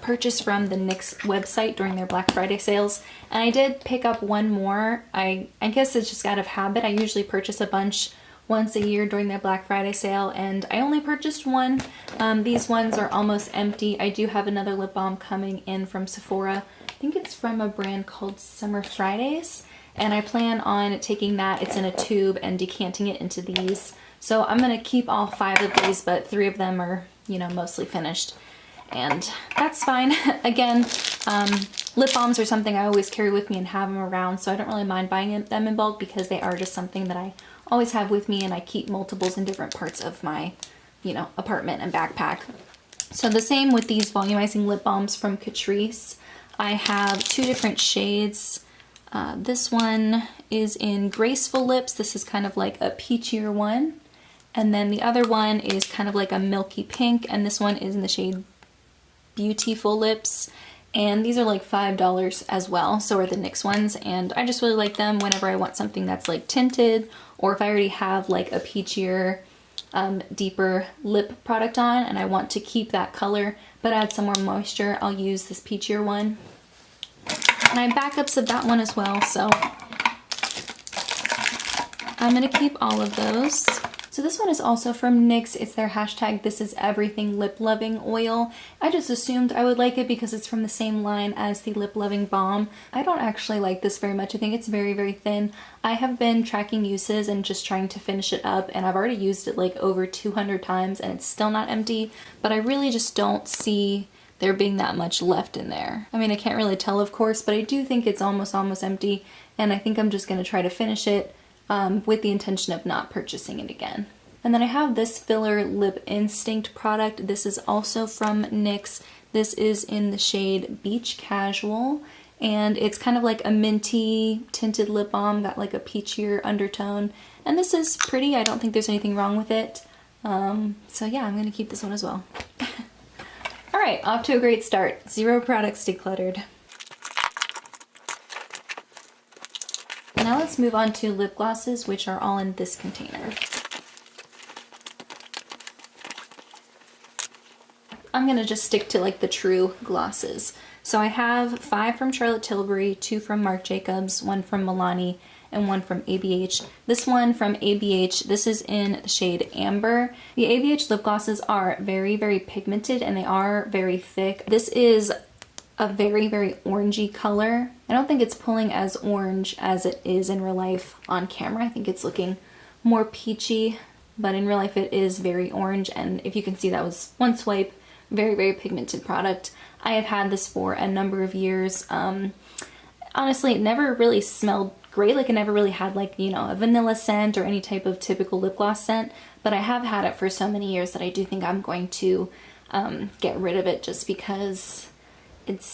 purchase from the NYX website during their Black Friday sales, and I did pick up one more. I guess it's just out of habit. I usually purchase a bunch once a year during their Black Friday sale, and I only purchased one. These ones are almost empty. I do have another lip balm coming in from Sephora. I think it's from a brand called Summer Fridays, and I plan on taking that. It's in a tube and decanting it into these. So I'm gonna keep all 5 of these, but 3 of them are, you know, mostly finished. And that's fine. Again, lip balms are something I always carry with me and have them around, so I don't really mind buying them in bulk because they are just something that I always have with me, and I keep multiples in different parts of my, you know, apartment and backpack. So the same with these volumizing lip balms from Catrice. I have 2 different shades. This one is in Graceful Lips. This is kind of like a peachier one. And then the other one is kind of like a milky pink, and this one is in the shade Beautiful Lips, and these are like $5 as well. So are the NYX ones, and I just really like them whenever I want something that's like tinted, or if I already have like a peachier, deeper lip product on and I want to keep that color but add some more moisture, I'll use this peachier one. And I have backups of that one as well, so I'm gonna keep all of those. So this one is also from NYX. It's their hashtag This Is Everything Lip Loving Oil. I just assumed I would like it because it's from the same line as the Lip Loving Balm. I don't actually like this very much. I think it's very, very thin. I have been tracking uses and just trying to finish it up, and I've already used it like over 200 times and it's still not empty, but I really just don't see there being that much left in there. I mean, I can't really tell, of course, but I do think it's almost empty, and I think I'm just gonna try to finish it with the intention of not purchasing it again. And then I have this filler Lip Instinct product. This is also from NYX. This is in the shade Beach Casual, and it's kind of like a minty tinted lip balm, got like a peachier undertone. And this is pretty. I don't think there's anything wrong with it. So yeah, I'm gonna keep this one as well. All right, off to a great start. 0 products decluttered. Now let's move on to lip glosses, which are all in this container. I'm gonna just stick to like the true glosses. So I have 5 from Charlotte Tilbury, 2 from Marc Jacobs, 1 from Milani, and 1 from ABH. This one from ABH, this is in the shade Amber. The ABH lip glosses are very, very pigmented and they are very thick. This is a very, very orangey color. I don't think it's pulling as orange as it is in real life on camera. I think it's looking more peachy, but in real life it is very orange. And if you can see, that was one swipe. Very, very pigmented product. I have had this for a number of years. Honestly, it never really smelled great. Like, it never really had like, you know, a vanilla scent or any type of typical lip gloss scent, but I have had it for so many years that I do think I'm going to get rid of it, just because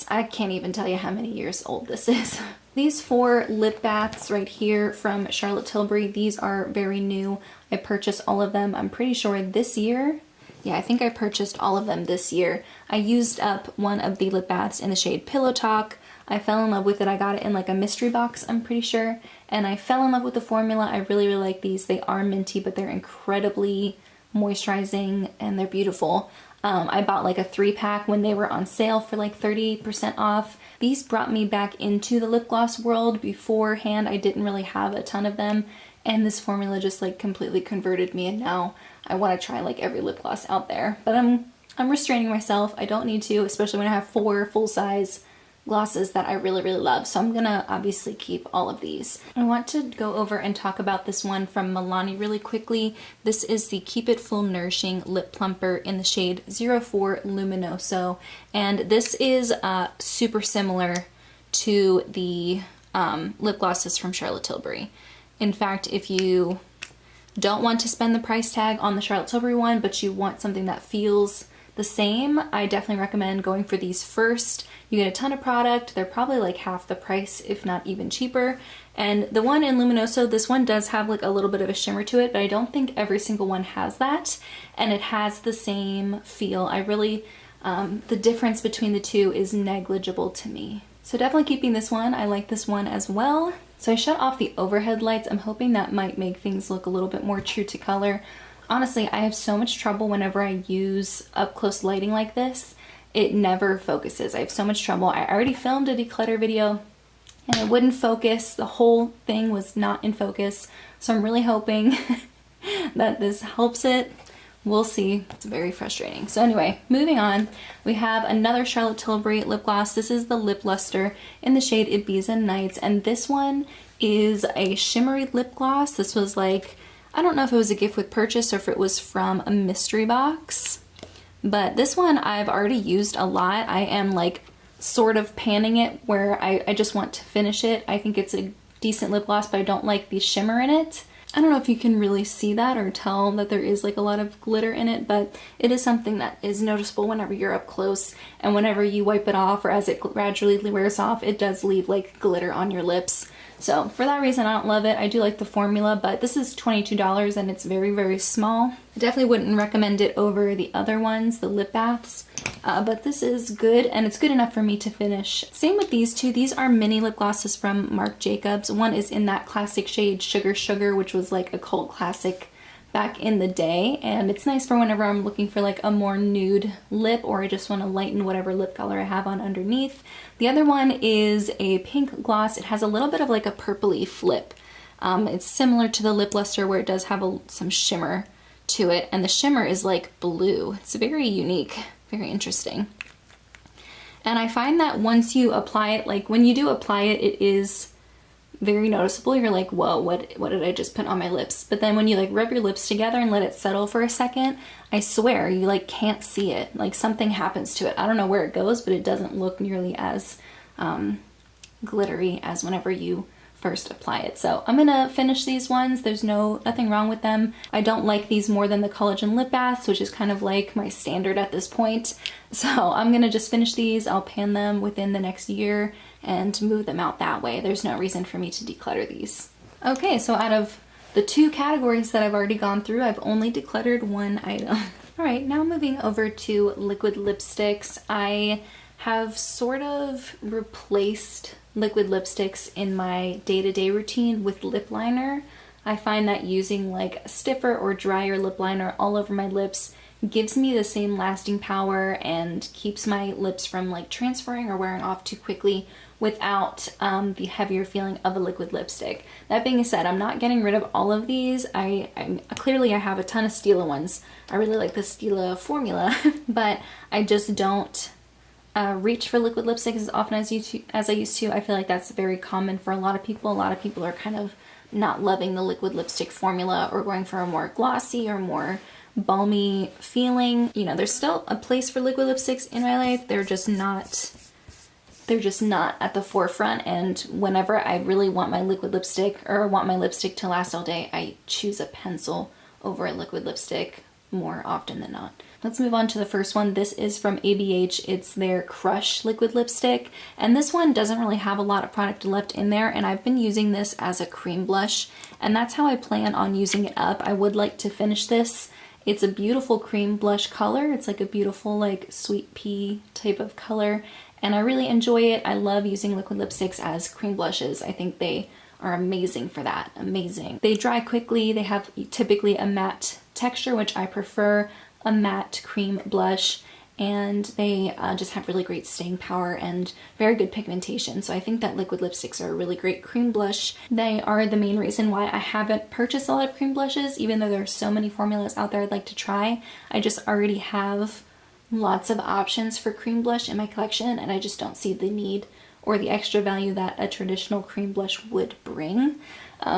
I can't even tell you how many years old this is. These 4 lip baths right here from Charlotte Tilbury, these are very new. I purchased all of them, I'm pretty sure this year. Yeah, I think I purchased all of them this year. I used up one of the lip baths in the shade Pillow Talk. I fell in love with it. I got it in like a mystery box, I'm pretty sure. And I fell in love with the formula. I really, really like these. They are minty, but they're incredibly moisturizing and they're beautiful. I bought like a 3-pack when they were on sale for like 30% off. These brought me back into the lip gloss world. Beforehand, I didn't really have a ton of them. And this formula just like completely converted me, and now I want to try like every lip gloss out there. But I'm restraining myself. I don't need to, especially when I have 4 full-size glosses that I really, really love. So I'm gonna obviously keep all of these. I want to go over and talk about this one from Milani really quickly. This is the Keep It Full Nourishing Lip Plumper in the shade 04 Luminoso. And this is super similar to the lip glosses from Charlotte Tilbury. In fact, if you don't want to spend the price tag on the Charlotte Tilbury one, but you want something that feels the same, I definitely recommend going for these first. You get a ton of product. They're probably like half the price, if not even cheaper. And the one in Luminoso, this one does have like a little bit of a shimmer to it, but I don't think every single one has that. And it has the same feel. I really, the difference between the two is negligible to me. So definitely keeping this one. I like this one as well. So I shut off the overhead lights. I'm hoping that might make things look a little bit more true to color. Honestly, I have so much trouble whenever I use up close lighting like this. It never focuses. I have so much trouble. I already filmed a declutter video and it wouldn't focus. The whole thing was not in focus. So I'm really hoping that this helps it. We'll see. It's very frustrating. So anyway, moving on, we have another Charlotte Tilbury lip gloss. This is the Lip Luster in the shade Ibiza Nights. And this one is a shimmery lip gloss. This was like, I don't know if it was a gift with purchase or if it was from a mystery box, but this one I've already used a lot. I am like sort of panning it where I just want to finish it. I think it's a decent lip gloss, but I don't like the shimmer in it. I don't know if you can really see that or tell that there is like a lot of glitter in it, but it is something that is noticeable whenever you're up close, and whenever you wipe it off or as it gradually wears off, it does leave like glitter on your lips. So for that reason, I don't love it. I do like the formula, but this is $22 and it's very, very small. I definitely wouldn't recommend it over the other ones, the lip baths, but this is good and it's good enough for me to finish. Same with these two. These are mini lip glosses from Marc Jacobs. One is in that classic shade Sugar Sugar, which was like a cult classic back in the day, and it's nice for whenever I'm looking for like a more nude lip or I just want to lighten whatever lip color I have on underneath. The other one is a pink gloss. It has a little bit of like a purpley flip. It's similar to the Lip Luster where it does have some shimmer to it, and the shimmer is like blue. It's very unique, very interesting. And I find that once you apply it, like when you do apply it, it is very noticeable. You're like, whoa, what did I just put on my lips? But then when you like rub your lips together and let it settle for a second, I swear you like can't see it. Like something happens to it. I don't know where it goes, but it doesn't look nearly as glittery as whenever you first apply it. So I'm gonna finish these ones. There's nothing wrong with them. I don't like these more than the collagen lip baths, which is kind of like my standard at this point. So I'm gonna just finish these. I'll pan them within the next year and move them out that way. There's no reason for me to declutter these. Okay, so out of the 2 categories that I've already gone through, I've only decluttered 1 item. All right, now moving over to liquid lipsticks. I have sort of replaced liquid lipsticks in my day-to-day routine with lip liner. I find that using like a stiffer or drier lip liner all over my lips gives me the same lasting power and keeps my lips from like transferring or wearing off too quickly without the heavier feeling of a liquid lipstick. That being said, I'm not getting rid of all of these. Clearly I have a ton of Stila ones. I really like the Stila formula, but I just don't reach for liquid lipsticks as often as I used to. I feel like that's very common for a lot of people. A lot of people are kind of not loving the liquid lipstick formula or going for a more glossy or more balmy feeling. You know, there's still a place for liquid lipsticks in my life. They're just not at the forefront, and whenever I really want my liquid lipstick or want my lipstick to last all day, I choose a pencil over a liquid lipstick more often than not. Let's move on to the first one. This is from ABH. It's their Crush liquid lipstick, and this one doesn't really have a lot of product left in there, and I've been using this as a cream blush, and that's how I plan on using it up. I would like to finish this. It's a beautiful cream blush color. It's like a beautiful like sweet pea type of color, and I really enjoy it. I love using liquid lipsticks as cream blushes. I think they are amazing for that. Amazing. They dry quickly. They have typically a matte texture, which I prefer, a matte cream blush, and they just have really great staying power and very good pigmentation. So I think that liquid lipsticks are a really great cream blush. They are the main reason why I haven't purchased a lot of cream blushes, even though there's so many formulas out there I'd like to try. I just already have lots of options for cream blush in my collection, and I just don't see the need or the extra value that a traditional cream blush would bring.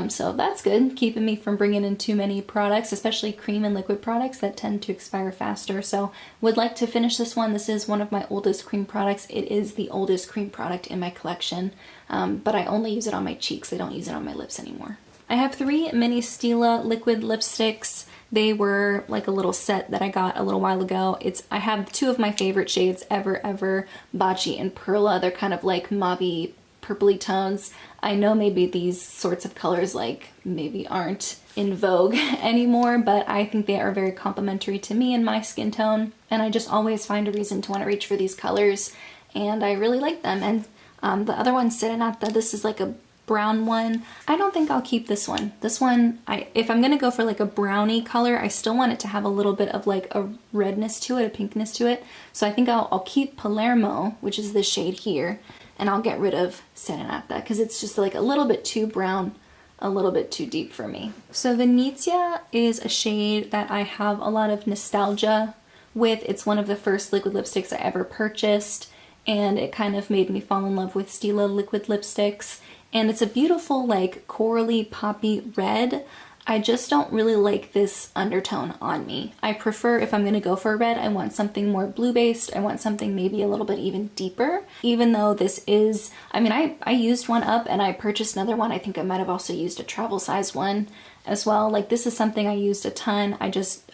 So that's good, keeping me from bringing in too many products, especially cream and liquid products that tend to expire faster. So would like to finish this one. This is one of my oldest cream products. It is the oldest cream product in my collection, but I only use it on my cheeks. I don't use it on my lips anymore. I have 3 mini Stila liquid lipsticks. They were like a little set that I got a little while ago. I have 2 of my favorite shades ever, Bachi and Perla. They're kind of like mauvey, purpley tones. I know maybe these sorts of colors like maybe aren't in vogue anymore, but I think they are very complimentary to me and my skin tone, and I just always find a reason to want to reach for these colors, and I really like them. And the other one's Serenata. This is like a brown one. I don't think I'll keep this one. This one, if I'm gonna go for like a brownie color, I still want it to have a little bit of like a redness to it, a pinkness to it. So I think I'll keep Palermo, which is the shade here, and I'll get rid of Serenata because it's just like a little bit too brown, a little bit too deep for me. So Venezia is a shade that I have a lot of nostalgia with. It's one of the first liquid lipsticks I ever purchased, and it kind of made me fall in love with Stila liquid lipsticks. And it's a beautiful like corally poppy red. I just don't really like this undertone on me. I prefer, if I'm gonna go for a red, I want something more blue based. I want something maybe a little bit even deeper, even though this is, I mean, I used one up and I purchased another one. I think I might have also used a travel size one as well. Like this is something I used a ton.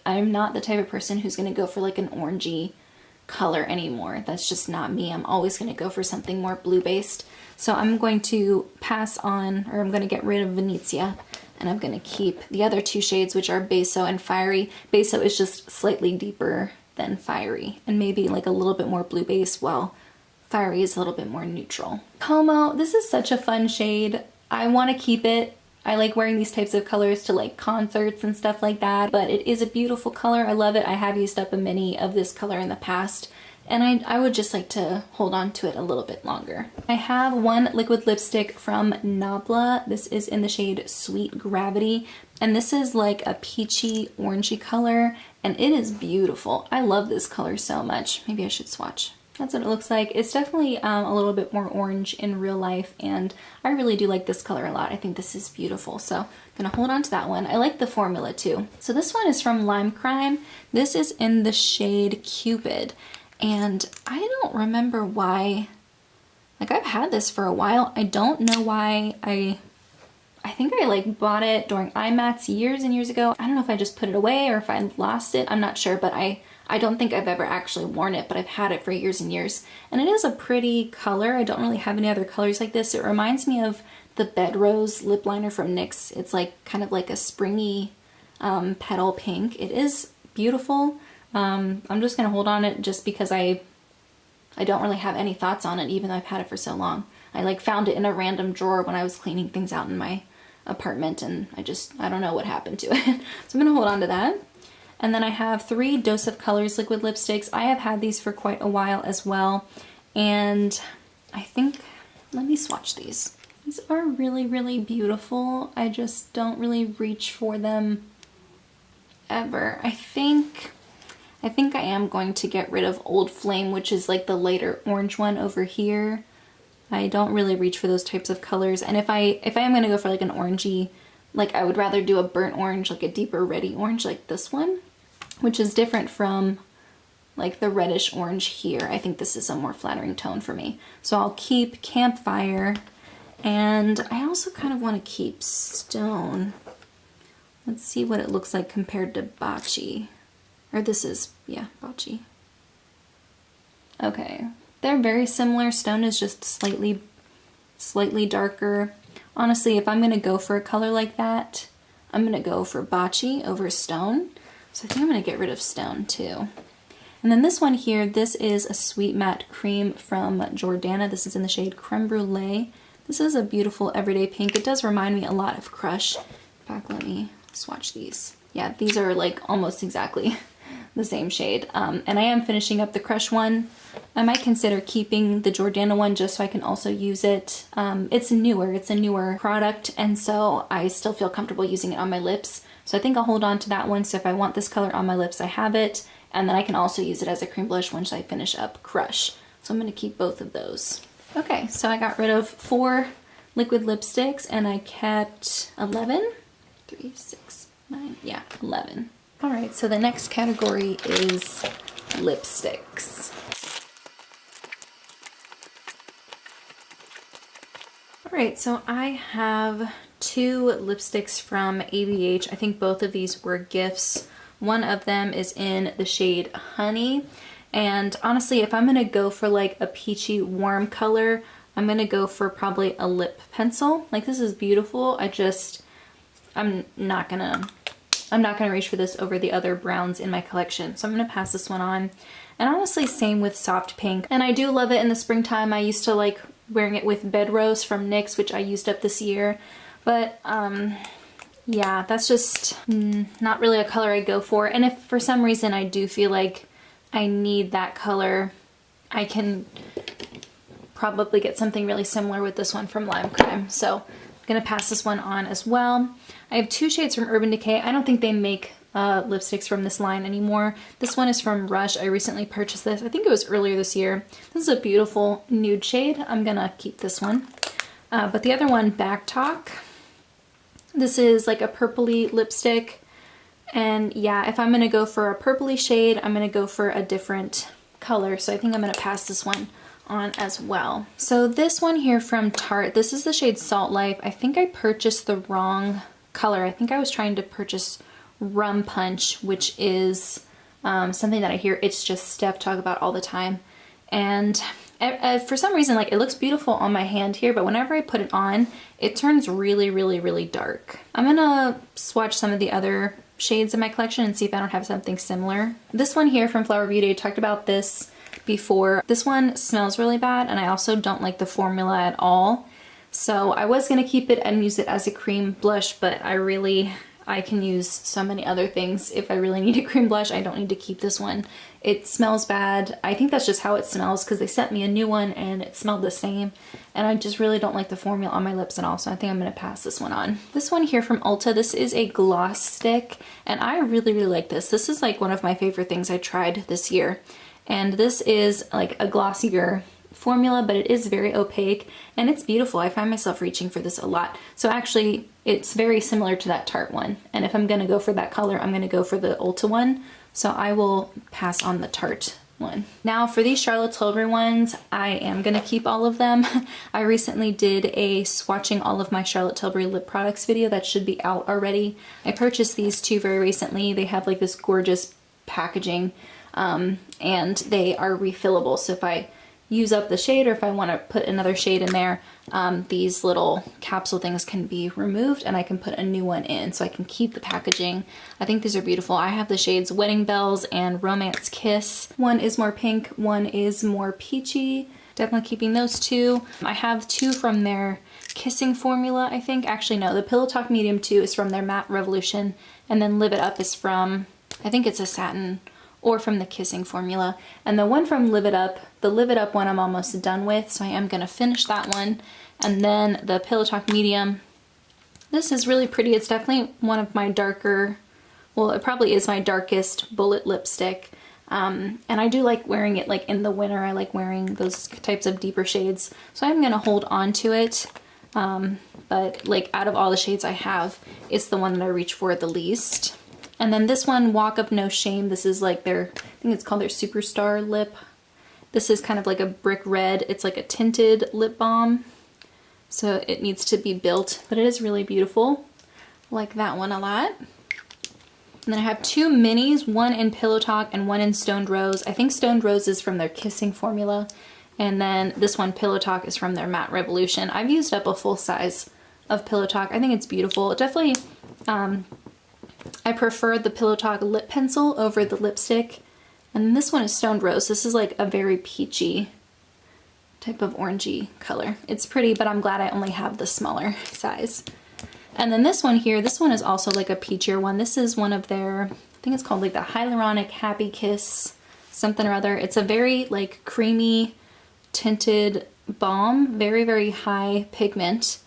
I'm not the type of person who's gonna go for like an orangey color anymore. That's just not me. I'm always gonna go for something more blue based. So I'm going to pass on, or I'm gonna get rid of Venezia, and I'm gonna keep the other 2 shades, which are Beso and Fiery. Beso is just slightly deeper than Fiery, and maybe like a little bit more blue base, while Fiery is a little bit more neutral. Como, this is such a fun shade. I wanna keep it. I like wearing these types of colors to like concerts and stuff like that, but it is a beautiful color. I love it. I have used up a mini of this color in the past, and I would just like to hold on to it a little bit longer. I have one liquid lipstick from Nabla. This is in the shade Sweet Gravity, and this is like a peachy orangey color, and it is beautiful. I love this color so much. Maybe I should swatch. That's what it looks like. It's definitely a little bit more orange in real life, and I really do like this color a lot. I think this is beautiful, so I'm gonna hold on to that one. I like the formula too. So this one is from Lime Crime. This is in the shade Cupid, and I don't remember why, like I've had this for a while. I don't know why. I think I like bought it during IMATS years and years ago. I don't know if I just put it away or if I lost it. I'm not sure, but I don't think I've ever actually worn it, but I've had it for years and years. And it is a pretty color. I don't really have any other colors like this. It reminds me of the Bed Rose lip liner from NYX. It's like kind of like a springy petal pink. It is beautiful. I'm just gonna hold on it just because I don't really have any thoughts on it, even though I've had it for so long. I like found it in a random drawer when I was cleaning things out in my apartment, and I don't know what happened to it. So I'm gonna hold on to that. And then I have 3 Dose of Colors liquid lipsticks. I have had these for quite a while as well, and I think, let me swatch these. These are really, really beautiful. I just don't really reach for them ever. I think I think I am going to get rid of Old Flame, which is like the lighter orange one over here. I don't really reach for those types of colors. And if I am going to go for like an orangey, like I would rather do a burnt orange, like a deeper reddy orange like this one, which is different from like the reddish orange here. I think this is a more flattering tone for me. So I'll keep Campfire, and I also kind of want to keep Stone. Let's see what it looks like compared to Bocce. Or this is, yeah, Bocce. Okay, they're very similar. Stone is just slightly darker. Honestly, if I'm gonna go for a color like that, I'm gonna go for Bocce over Stone. So I think I'm gonna get rid of Stone too. And then this one here, this is a Sweet Matte Cream from Jordana. This is in the shade Creme Brulee. This is a beautiful everyday pink. It does remind me a lot of Crush. In fact, let me swatch these. Yeah, these are like almost exactly the same shade. And I am finishing up the Crush one. I might consider keeping the Jordana one just so I can also use it. It's a newer product, and so I still feel comfortable using it on my lips. So I think I'll hold on to that one. So if I want this color on my lips, I have it. And then I can also use it as a cream blush once I finish up Crush. So I'm gonna keep both of those. Okay, so I got rid of 4 liquid lipsticks and I kept 11. 3, 6, 9, yeah, 11. All right, so the next category is lipsticks. All right, so I have 2 lipsticks from ABH. I think both of these were gifts. One of them is in the shade Honey. And honestly, if I'm gonna go for like a peachy warm color, I'm gonna go for probably a lip pencil. Like, this is beautiful. I'm not gonna reach for this over the other browns in my collection. So I'm gonna pass this one on. And honestly, same with Soft Pink. And I do love it in the springtime. I used to like wearing it with Bed Rose from NYX, which I used up this year. But yeah, that's just not really a color I go for. And if for some reason I do feel like I need that color, I can probably get something really similar with this one from Lime Crime. So I'm gonna pass this one on as well. I have 2 shades from Urban Decay. I don't think they make lipsticks from this line anymore. This one is from Rush. I recently purchased this. I think it was earlier this year. This is a beautiful nude shade. I'm gonna keep this one. But the other one, Back Talk. This is like a purpley lipstick. And yeah, if I'm gonna go for a purpley shade, I'm gonna go for a different color. So I think I'm gonna pass this one on as well. So this one here from Tarte, this is the shade Salt Life. I think I purchased the wrong color. I think I was trying to purchase Rum Punch, which is something that I hear It's Just Steph talk about all the time. And for some reason, like, it looks beautiful on my hand here, but whenever I put it on, it turns really, really, really dark. I'm gonna swatch some of the other shades in my collection and see if I don't have something similar. This one here from Flower Beauty, I talked about this before. This one smells really bad, and I also don't like the formula at all. So I was gonna keep it and use it as a cream blush, but I can use so many other things. If I really need a cream blush, I don't need to keep this one. It smells bad. I think that's just how it smells because they sent me a new one and it smelled the same. And I just really don't like the formula on my lips at all, so I think I'm gonna pass this one on. This one here from Ulta, this is a gloss stick, and I really, really like this. This is like one of my favorite things I tried this year. And this is like a glossier formula, but it is very opaque and it's beautiful. I find myself reaching for this a lot. So actually, it's very similar to that Tarte one. And if I'm gonna go for that color, I'm gonna go for the Ulta one. So I will pass on the Tarte one. Now for these Charlotte Tilbury ones, I am gonna keep all of them. I recently did a swatching all of my Charlotte Tilbury lip products video that should be out already. I purchased these 2 very recently. They have like this gorgeous packaging and they are refillable. So if I use up the shade or if I want to put another shade in there, these little capsule things can be removed and I can put a new one in, so I can keep the packaging. I think these are beautiful. I have the shades Wedding Bells and Romance Kiss. One is more pink, one is more peachy. Definitely keeping those 2. I have 2 from their Kissing formula, I think. Actually, no, the Pillow Talk Medium 2 is from their Matte Revolution, and then Live It Up is from, I think it's a satin, or from the Kissing formula. And the one from Live It Up, the Live It Up one I'm almost done with, so I am gonna finish that one. And then the Pillow Talk Medium, this is really pretty. It's definitely one of my darker, well, it probably is my darkest bullet lipstick. And I do like wearing it like in the winter. I like wearing those types of deeper shades. So I'm gonna hold on to it. But like out of all the shades I have, it's the one that I reach for the least. And then this one, Walk of No Shame. This is like their, I think it's called their Superstar Lip. This is kind of like a brick red. It's like a tinted lip balm. So it needs to be built, but it is really beautiful. Like that one a lot. And then I have two minis, one in Pillow Talk and one in Stoned Rose. I think Stoned Rose is from their Kissing formula. And then this one, Pillow Talk, is from their Matte Revolution. I've used up a full size of Pillow Talk. I think it's beautiful. It definitely, I prefer the Pillow Talk lip pencil over the lipstick. And then this one is Stoned Rose. This is like a very peachy type of orangey color. It's pretty, but I'm glad I only have the smaller size. And then this one here, this one is also like a peachier one. This is one of their, I think it's called like the Hyaluronic Happy Kiss something or other. It's a very like creamy tinted balm, very, very high pigment.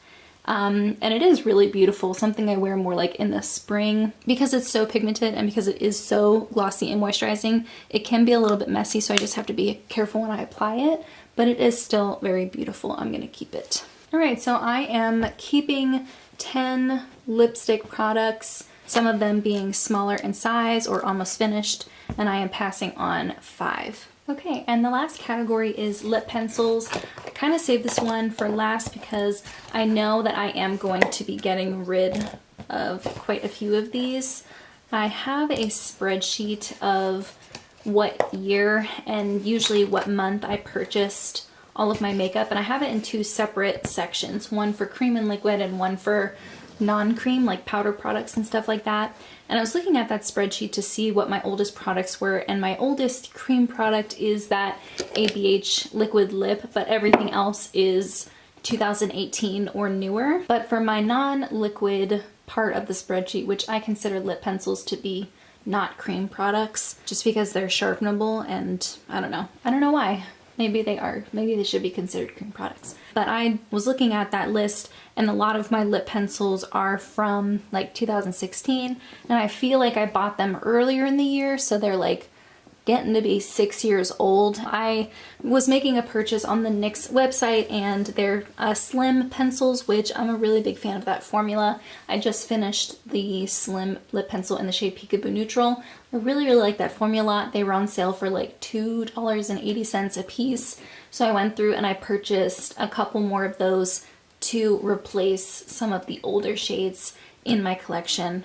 And it is really beautiful, something I wear more like in the spring because it's so pigmented and because it is so glossy and moisturizing. It can be a little bit messy, so I just have to be careful when I apply it, but it is still very beautiful. I'm gonna keep it. All right, so I am keeping 10 lipstick products, some of them being smaller in size or almost finished, and I am passing on 5. Okay, and the last category is lip pencils. I kind of saved this one for last because I know that I am going to be getting rid of quite a few of these. I have a spreadsheet of what year and usually what month I purchased all of my makeup, and I have it in 2 separate sections, one for cream and liquid and one for non-cream, like powder products and stuff like that. And I was looking at that spreadsheet to see what my oldest products were, and my oldest cream product is that ABH liquid lip, but everything else is 2018 or newer. But for my non-liquid part of the spreadsheet, which I consider lip pencils to be not cream products, just because they're sharpenable, and I don't know why. Maybe they are. Maybe they should be considered cream products. But I was looking at that list, and a lot of my lip pencils are from like 2016, and I feel like I bought them earlier in the year, so they're like getting to be 6 years old. I was making a purchase on the NYX website, and they're slim pencils, which I'm a really big fan of that formula. I just finished the slim lip pencil in the shade Peekaboo Neutral. I really, really like that formula. They were on sale for like $2.80 a piece. So I went through and I purchased a couple more of those to replace some of the older shades in my collection.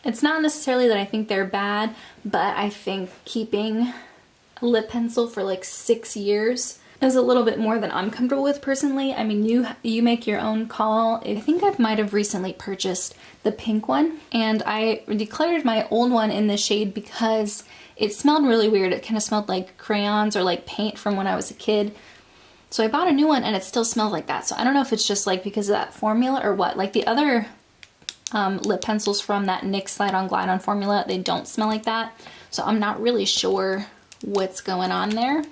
It's not necessarily that I think they're bad, but I think keeping a lip pencil for like 6 years is a little bit more than I'm comfortable with personally. I mean, you make your own call. I think I might have recently purchased the pink one, and I decluttered my old one in the shade because it smelled really weird. It kind of smelled like crayons or like paint from when I was a kid. So I bought a new one and it still smells like that. So I don't know if it's just like because of that formula or what. Like the other lip pencils from that NYX Slide On Glide On formula, they don't smell like that. So I'm not really sure what's going on there.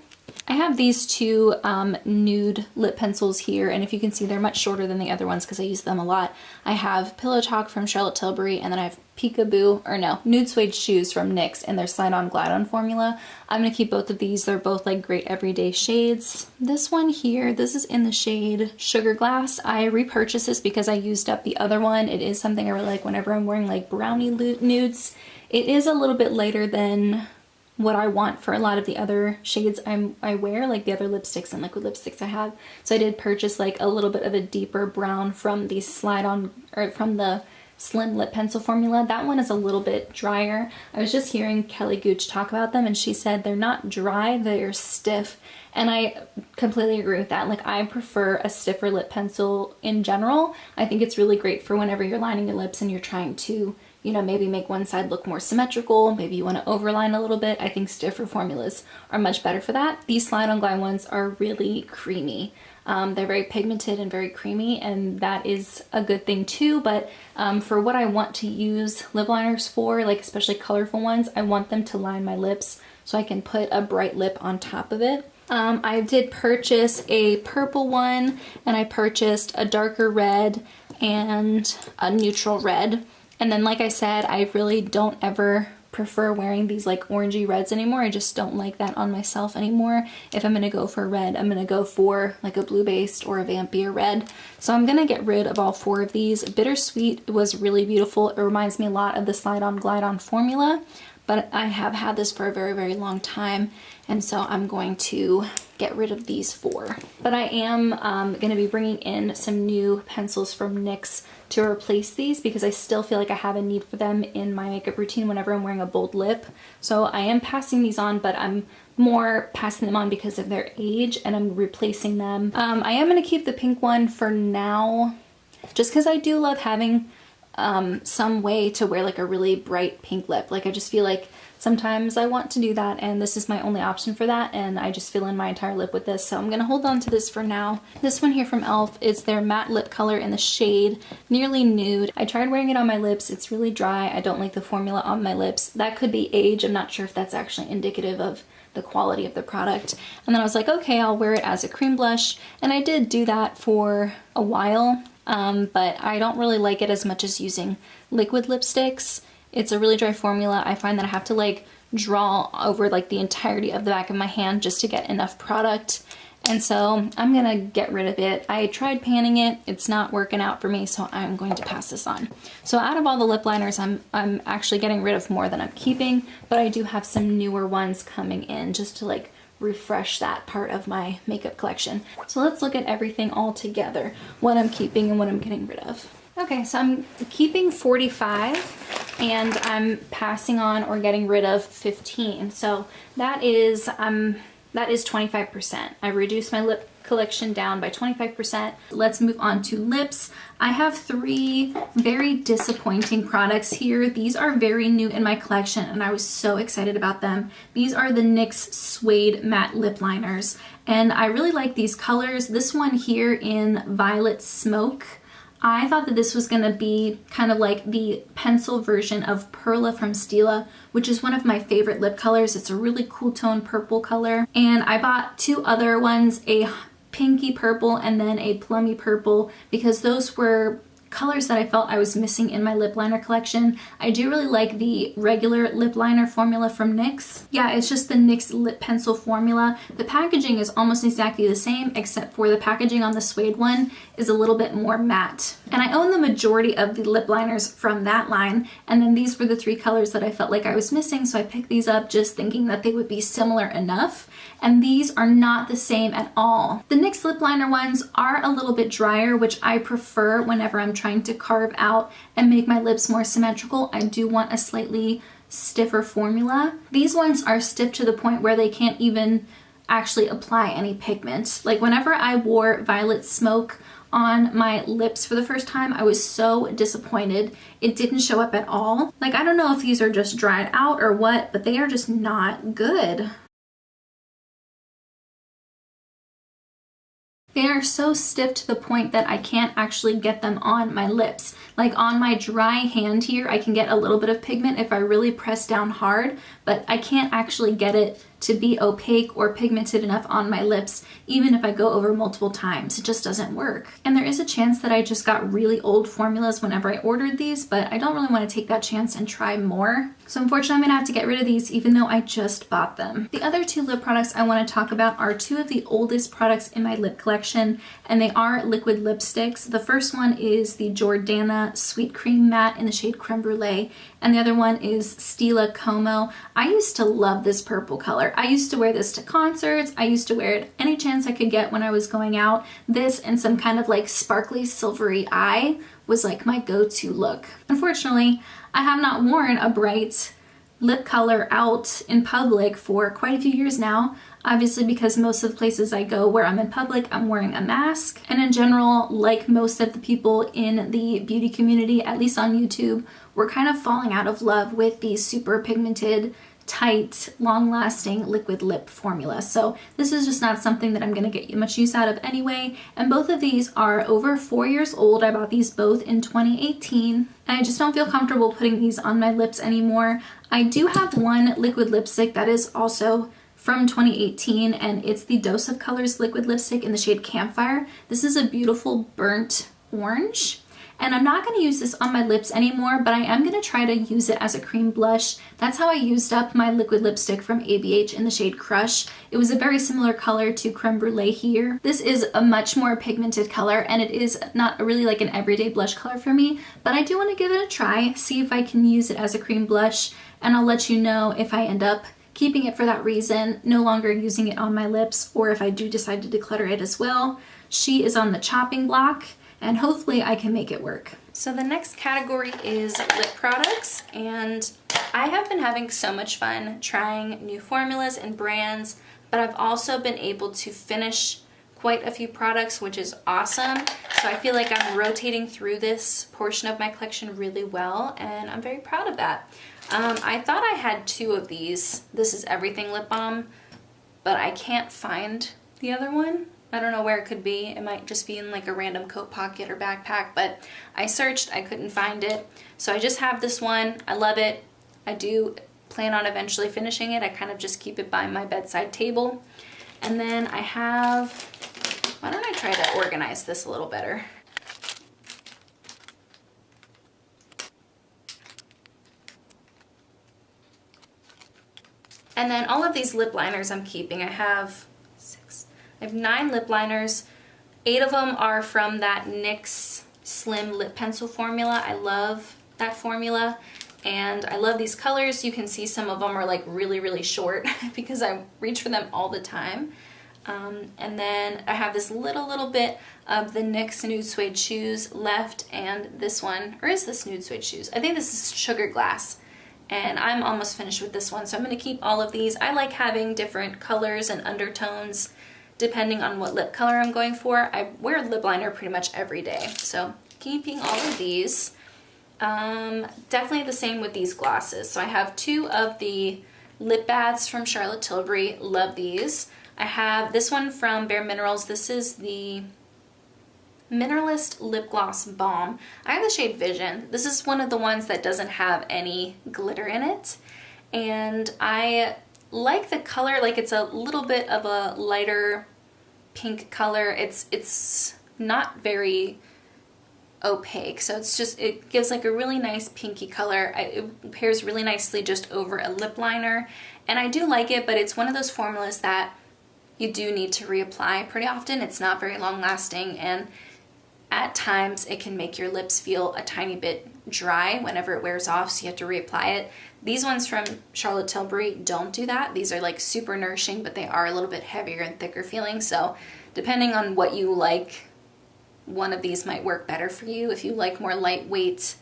I have these 2 nude lip pencils here, and if you can see, they're much shorter than the other ones because I use them a lot. I have Pillow Talk from Charlotte Tilbury, and then I have Nude Suede Shoes from NYX in their Slide On Glide On formula. I'm gonna keep both of these. They're both like great everyday shades. This one here, this is in the shade Sugar Glass. I repurchased this because I used up the other one. It is something I really like whenever I'm wearing like brownie nudes. It is a little bit lighter than what I want for a lot of the other shades I wear, like the other lipsticks and liquid lipsticks I have. So I did purchase like a little bit of a deeper brown from the from the Slim Lip Pencil formula. That one is a little bit drier. I was just hearing Kelly Gooch talk about them, and she said they're not dry, they're stiff. And I completely agree with that. Like, I prefer a stiffer lip pencil in general. I think it's really great for whenever you're lining your lips and you're trying to, you know, maybe make one side look more symmetrical. Maybe you want to overline a little bit. I think stiffer formulas are much better for that. These Slide On Glide ones are really creamy. They're very pigmented and very creamy, and that is a good thing too. But for what I want to use lip liners for, like especially colorful ones, I want them to line my lips so I can put a bright lip on top of it. I did purchase a purple one, and I purchased a darker red and a neutral red. And then, like I said, I really don't ever prefer wearing these like orangey reds anymore. I just don't like that on myself anymore. If I'm gonna go for red, I'm gonna go for like a blue based or a vampire red. So I'm gonna get rid of all 4 of these. Bittersweet was really beautiful. It reminds me a lot of the Slide On Glide On formula, but I have had this for a very, very long time, and so I'm going to get rid of these 4. But I am going to be bringing in some new pencils from NYX to replace these because I still feel like I have a need for them in my makeup routine whenever I'm wearing a bold lip. So I am passing these on, but I'm more passing them on because of their age, and I'm replacing them. I am going to keep the pink one for now, just because I do love having some way to wear like a really bright pink lip. Like I just feel like sometimes I want to do that, and this is my only option for that, and I just fill in my entire lip with this, so I'm gonna hold on to this for now. This one here from e.l.f. is their matte lip color in the shade Nearly Nude. I tried wearing it on my lips. It's really dry. I don't like the formula on my lips. That could be age. I'm not sure if that's actually indicative of the quality of the product. And then I was like, okay, I'll wear it as a cream blush, and I did do that for a while, but I don't really like it as much as using liquid lipsticks. It's a really dry formula. I find that I have to like draw over like the entirety of the back of my hand just to get enough product. And so I'm gonna get rid of it. I tried panning it. It's not working out for me, so I'm going to pass this on. So out of all the lip liners, I'm actually getting rid of more than I'm keeping, but I do have some newer ones coming in just to like refresh that part of my makeup collection. So let's look at everything all together, what I'm keeping and what I'm getting rid of. Okay, so I'm keeping 45 and I'm passing on or getting rid of 15. So that is 25%. I reduced my lip collection down by 25%. Let's move on to lips. I have 3 very disappointing products here. These are very new in my collection and I was so excited about them. These are the NYX Suede Matte Lip Liners, and I really like these colors. This one here in Violet Smoke, I thought that this was gonna be kind of like the pencil version of Perla from Stila, which is one of my favorite lip colors. It's a really cool tone purple color. And I bought 2 other ones, a pinky purple and then a plummy purple, because those were colors that I felt I was missing in my lip liner collection. I do really like the regular lip liner formula from NYX. Yeah, it's just the NYX lip pencil formula. The packaging is almost exactly the same, except for the packaging on the suede one is a little bit more matte. And I own the majority of the lip liners from that line, and then these were the 3 colors that I felt like I was missing, so I picked these up just thinking that they would be similar enough, and these are not the same at all. The NYX lip liner ones are a little bit drier, which I prefer whenever I'm trying to carve out and make my lips more symmetrical. I do want a slightly stiffer formula. These ones are stiff to the point where they can't even actually apply any pigment. Like whenever I wore Violet Smoke on my lips for the first time, I was so disappointed. It didn't show up at all. Like, I don't know if these are just dried out or what, but they are just not good. They are so stiff to the point that I can't actually get them on my lips. Like on my dry hand here, I can get a little bit of pigment if I really press down hard, but I can't actually get it to be opaque or pigmented enough on my lips, even if I go over multiple times. It just doesn't work. And there is a chance that I just got really old formulas whenever I ordered these, but I don't really want to take that chance and try more. So unfortunately, I'm gonna have to get rid of these even though I just bought them. The other 2 lip products I want to talk about are 2 of the oldest products in my lip collection, and they are liquid lipsticks. The first one is the Jordana Sweet Cream Matte in the shade Creme Brulee, and the other one is Stila Como. I used to love this purple color. I used to wear this to concerts. I used to wear it any chance I could get when I was going out. This and some kind of like sparkly silvery eye was like my go-to look. Unfortunately, I have not worn a bright lip color out in public for quite a few years now. Obviously, because most of the places I go where I'm in public, I'm wearing a mask. And in general, like most of the people in the beauty community, at least on YouTube, we're kind of falling out of love with these super pigmented, tight, long-lasting liquid lip formula. So this is just not something that I'm going to get much use out of anyway. And both of these are over 4 years old. I bought these both in 2018. And I just don't feel comfortable putting these on my lips anymore. I do have one liquid lipstick that is also from 2018, and it's the Dose of Colors liquid lipstick in the shade Campfire. This is a beautiful burnt orange. And I'm not going to use this on my lips anymore, but I am going to try to use it as a cream blush. That's how I used up my liquid lipstick from ABH in the shade Crush. It was a very similar color to Creme Brulee here. This is a much more pigmented color, and it is not really like an everyday blush color for me, but I do want to give it a try, see if I can use it as a cream blush, and I'll let you know if I end up keeping it for that reason, no longer using it on my lips, or if I do decide to declutter it as well. She is on the chopping block, and hopefully I can make it work. So the next category is lip products, and I have been having so much fun trying new formulas and brands, but I've also been able to finish quite a few products, which is awesome. So I feel like I'm rotating through this portion of my collection really well, and I'm very proud of that. I thought I had 2 of these. This is Everything Lip Balm, but I can't find the other one. I don't know where it could be. It might just be in like a random coat pocket or backpack, but I searched, I couldn't find it. So I just have this one. I love it. I do plan on eventually finishing it. I kind of just keep it by my bedside table. And then I have, why don't I try to organize this a little better? And then all of these lip liners I'm keeping. I have 9 lip liners. 8 of them are from that NYX Slim Lip Pencil formula. I love that formula, and I love these colors. You can see some of them are like really, really short because I reach for them all the time. And then I have this little bit of the NYX Nude Suede Shoes left, and this one, or is this Nude Suede Shoes? I think this is Sugar Glass. And I'm almost finished with this one, so I'm going to keep all of these. I like having different colors and undertones depending on what lip color I'm going for. I wear lip liner pretty much every day, so keeping all of these. Definitely the same with these glosses. So I have 2 of the lip baths from Charlotte Tilbury. Love these. I have this one from Bare Minerals. This is the Mineralist Lip Gloss Balm. I have the shade Vision. This is one of the ones that doesn't have any glitter in it, and I like the color. Like, it's a little bit of a lighter pink color. It's not very opaque, so it gives like a really nice pinky color. It pairs really nicely just over a lip liner, and I do like it, but it's one of those formulas that you do need to reapply pretty often. It's not very long lasting, and at times it can make your lips feel a tiny bit dry whenever it wears off, so you have to reapply it. These ones from Charlotte Tilbury don't do that. These are like super nourishing, but they are a little bit heavier and thicker feeling, so depending on what you like, one of these might work better for you. If you like more lightweight,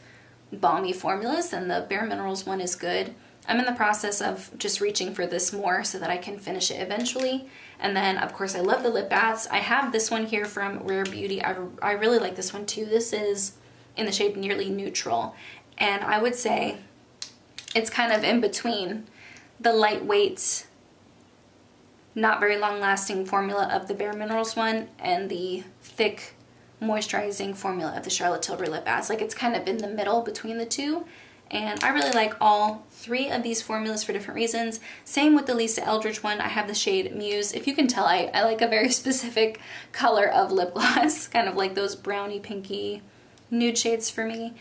balmy formulas, then the Bare Minerals one is good. I'm in the process of just reaching for this more so that I can finish it eventually. And then, of course, I love the lip baths. I have this one here from Rare Beauty. I really like this one too. This is in the shade Nearly Neutral, and I would say it's kind of in between the lightweight, not very long lasting formula of the Bare Minerals one and the thick moisturizing formula of the Charlotte Tilbury lip baths. Like, it's kind of in the middle between the two, and I really like all 3 of these formulas for different reasons. Same with the Lisa Eldridge one. I have the shade Muse. If you can tell, I like a very specific color of lip gloss, kind of like those browny pinky nude shades for me.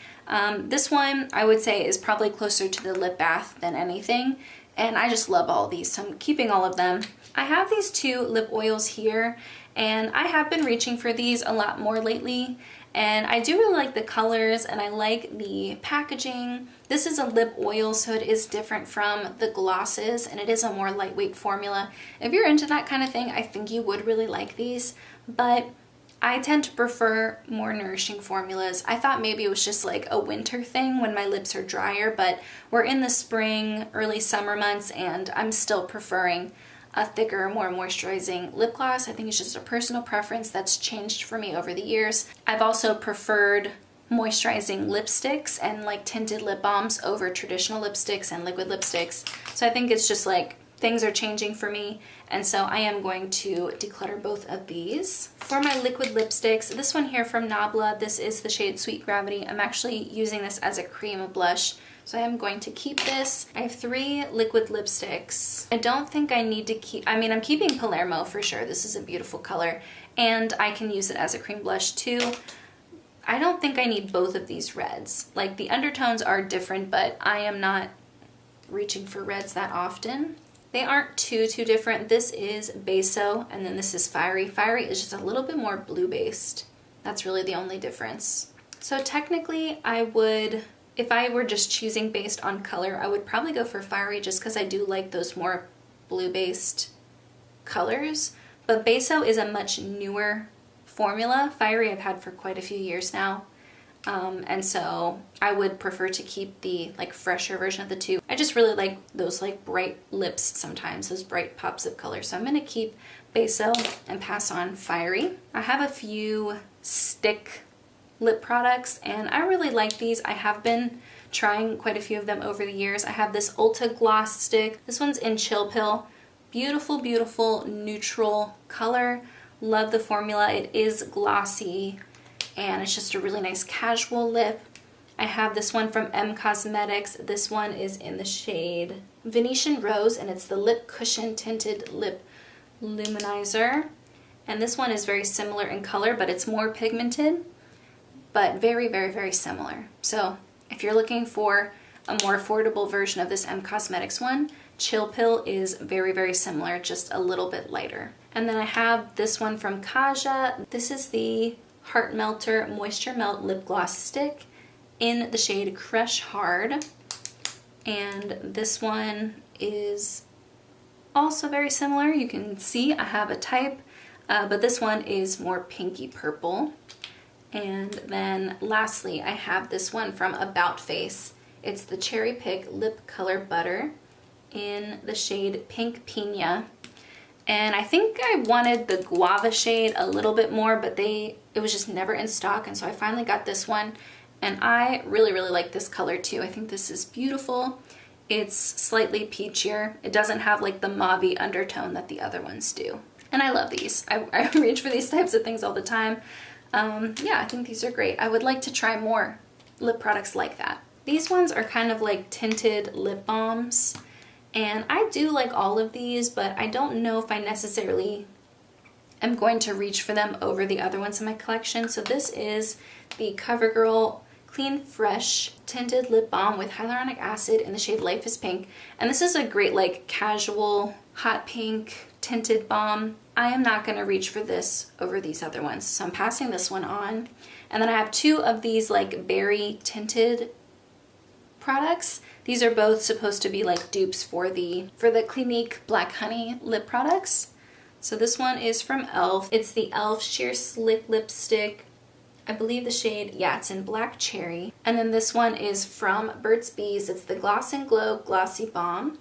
This one I would say is probably closer to the lip bath than anything, and I just love all of these, so I'm keeping all of them. I have these 2 lip oils here, and I have been reaching for these a lot more lately, and I do really like the colors, and I like the packaging. This is a lip oil, so it is different from the glosses, and it is a more lightweight formula. If you're into that kind of thing, I think you would really like these, but I tend to prefer more nourishing formulas. I thought maybe it was just like a winter thing when my lips are drier, but we're in the spring, early summer months, and I'm still preferring a thicker, more moisturizing lip gloss. I think it's just a personal preference that's changed for me over the years. I've also preferred moisturizing lipsticks and like tinted lip balms over traditional lipsticks and liquid lipsticks. So I think it's just like things are changing for me, and so I am going to declutter both of these. For my liquid lipsticks, this one here from Nabla, this is the shade Sweet Gravity. I'm actually using this as a cream blush, so I am going to keep this. I have 3 liquid lipsticks. I don't think I need to keep, I'm keeping Palermo for sure. This is a beautiful color, and I can use it as a cream blush too. I don't think I need both of these reds. Like, the undertones are different, but I am not reaching for reds that often. They aren't too different. This is Beso, and then this is Fiery. Fiery is just a little bit more blue-based. That's really the only difference. So technically, I would, if I were just choosing based on color, I would probably go for Fiery just because I do like those more blue-based colors. But Beso is a much newer formula. Fiery I've had for quite a few years now. And so I would prefer to keep the like fresher version of the two. I just really like those like bright lips sometimes, those bright pops of color. So I'm going to keep Beso and pass on Fiery. I have a few stick lip products and I really like these. I have been trying quite a few of them over the years. I have this Ulta Gloss stick. This one's in Chill Pill. Beautiful, beautiful neutral color. Love the formula. It is glossy and it's just a really nice casual lip. I have this one from M Cosmetics. This one is in the shade Venetian Rose and it's the Lip Cushion Tinted Lip Luminizer. And this one is very similar in color, but it's more pigmented, but very, very, very similar. So if you're looking for a more affordable version of this M Cosmetics one, Chill Pill is very, very similar, just a little bit lighter. And then I have this one from Kaja. This is the Heart Melter Moisture Melt Lip Gloss Stick in the shade Crush Hard. And this one is also very similar. You can see I have a type, but this one is more pinky purple. And then lastly, I have this one from About Face. It's the Cherry Pick Lip Color Butter in the shade Pink Pina. And I think I wanted the guava shade a little bit more, but it was just never in stock. And so I finally got this one. And I really, really like this color too. I think this is beautiful. It's slightly peachier. It doesn't have like the mauve-y undertone that the other ones do. And I love these. I reach for these types of things all the time. Yeah, I think these are great. I would like to try more lip products like that. These ones are kind of like tinted lip balms. And I do like all of these, but I don't know if I necessarily am going to reach for them over the other ones in my collection. So this is the CoverGirl Clean Fresh Tinted Lip Balm with Hyaluronic Acid in the shade Life is Pink. And this is a great like casual hot pink tinted balm. I am not going to reach for this over these other ones. So I'm passing this one on. And then I have two of these like berry tinted products. These are both supposed to be like dupes for the Clinique Black Honey lip products. So this one is from e.l.f. It's the e.l.f. Sheer Slick Lipstick. I believe the shade, yeah, it's in Black Cherry. And then this one is from Burt's Bees. It's the Gloss and Glow Glossy Balm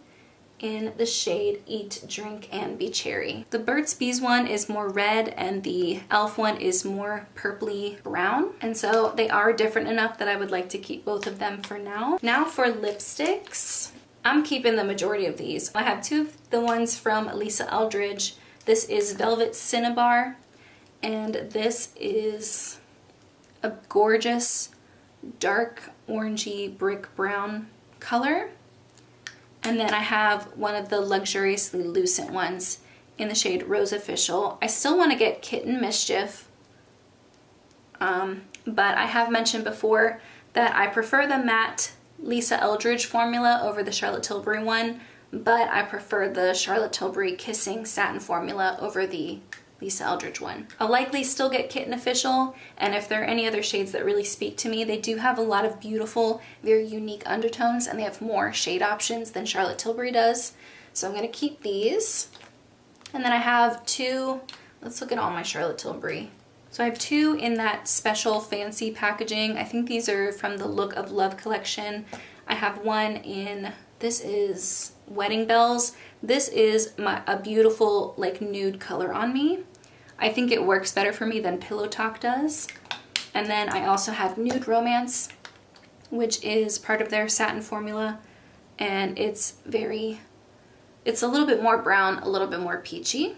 in the shade Eat, Drink, and Be Cherry. The Burt's Bees one is more red and the e.l.f. one is more purpley brown. And so they are different enough that I would like to keep both of them for now. Now for lipsticks, I'm keeping the majority of these. I have two of the ones from Lisa Eldridge. This is Velvet Cinnabar, and this is a gorgeous dark orangey brick brown color. And then I have one of the Luxuriously Lucent ones in the shade Rose Official. I still want to get Kitten Mischief, but I have mentioned before that I prefer the matte Lisa Eldridge formula over the Charlotte Tilbury one, but I prefer the Charlotte Tilbury Kissing Satin formula over the Lisa Eldridge one. I'll likely still get Kitten Official, and if there are any other shades that really speak to me, they do have a lot of beautiful, very unique undertones, and they have more shade options than Charlotte Tilbury does. So I'm going to keep these. And then I have two, let's look at all my Charlotte Tilbury. So I have two in that special fancy packaging. I think these are from the Look of Love collection. I have one in, this is Wedding Bells. This is a beautiful like nude color on me. I think it works better for me than Pillow Talk does. And then I also have Nude Romance, which is part of their satin formula, and it's a little bit more brown, a little bit more peachy.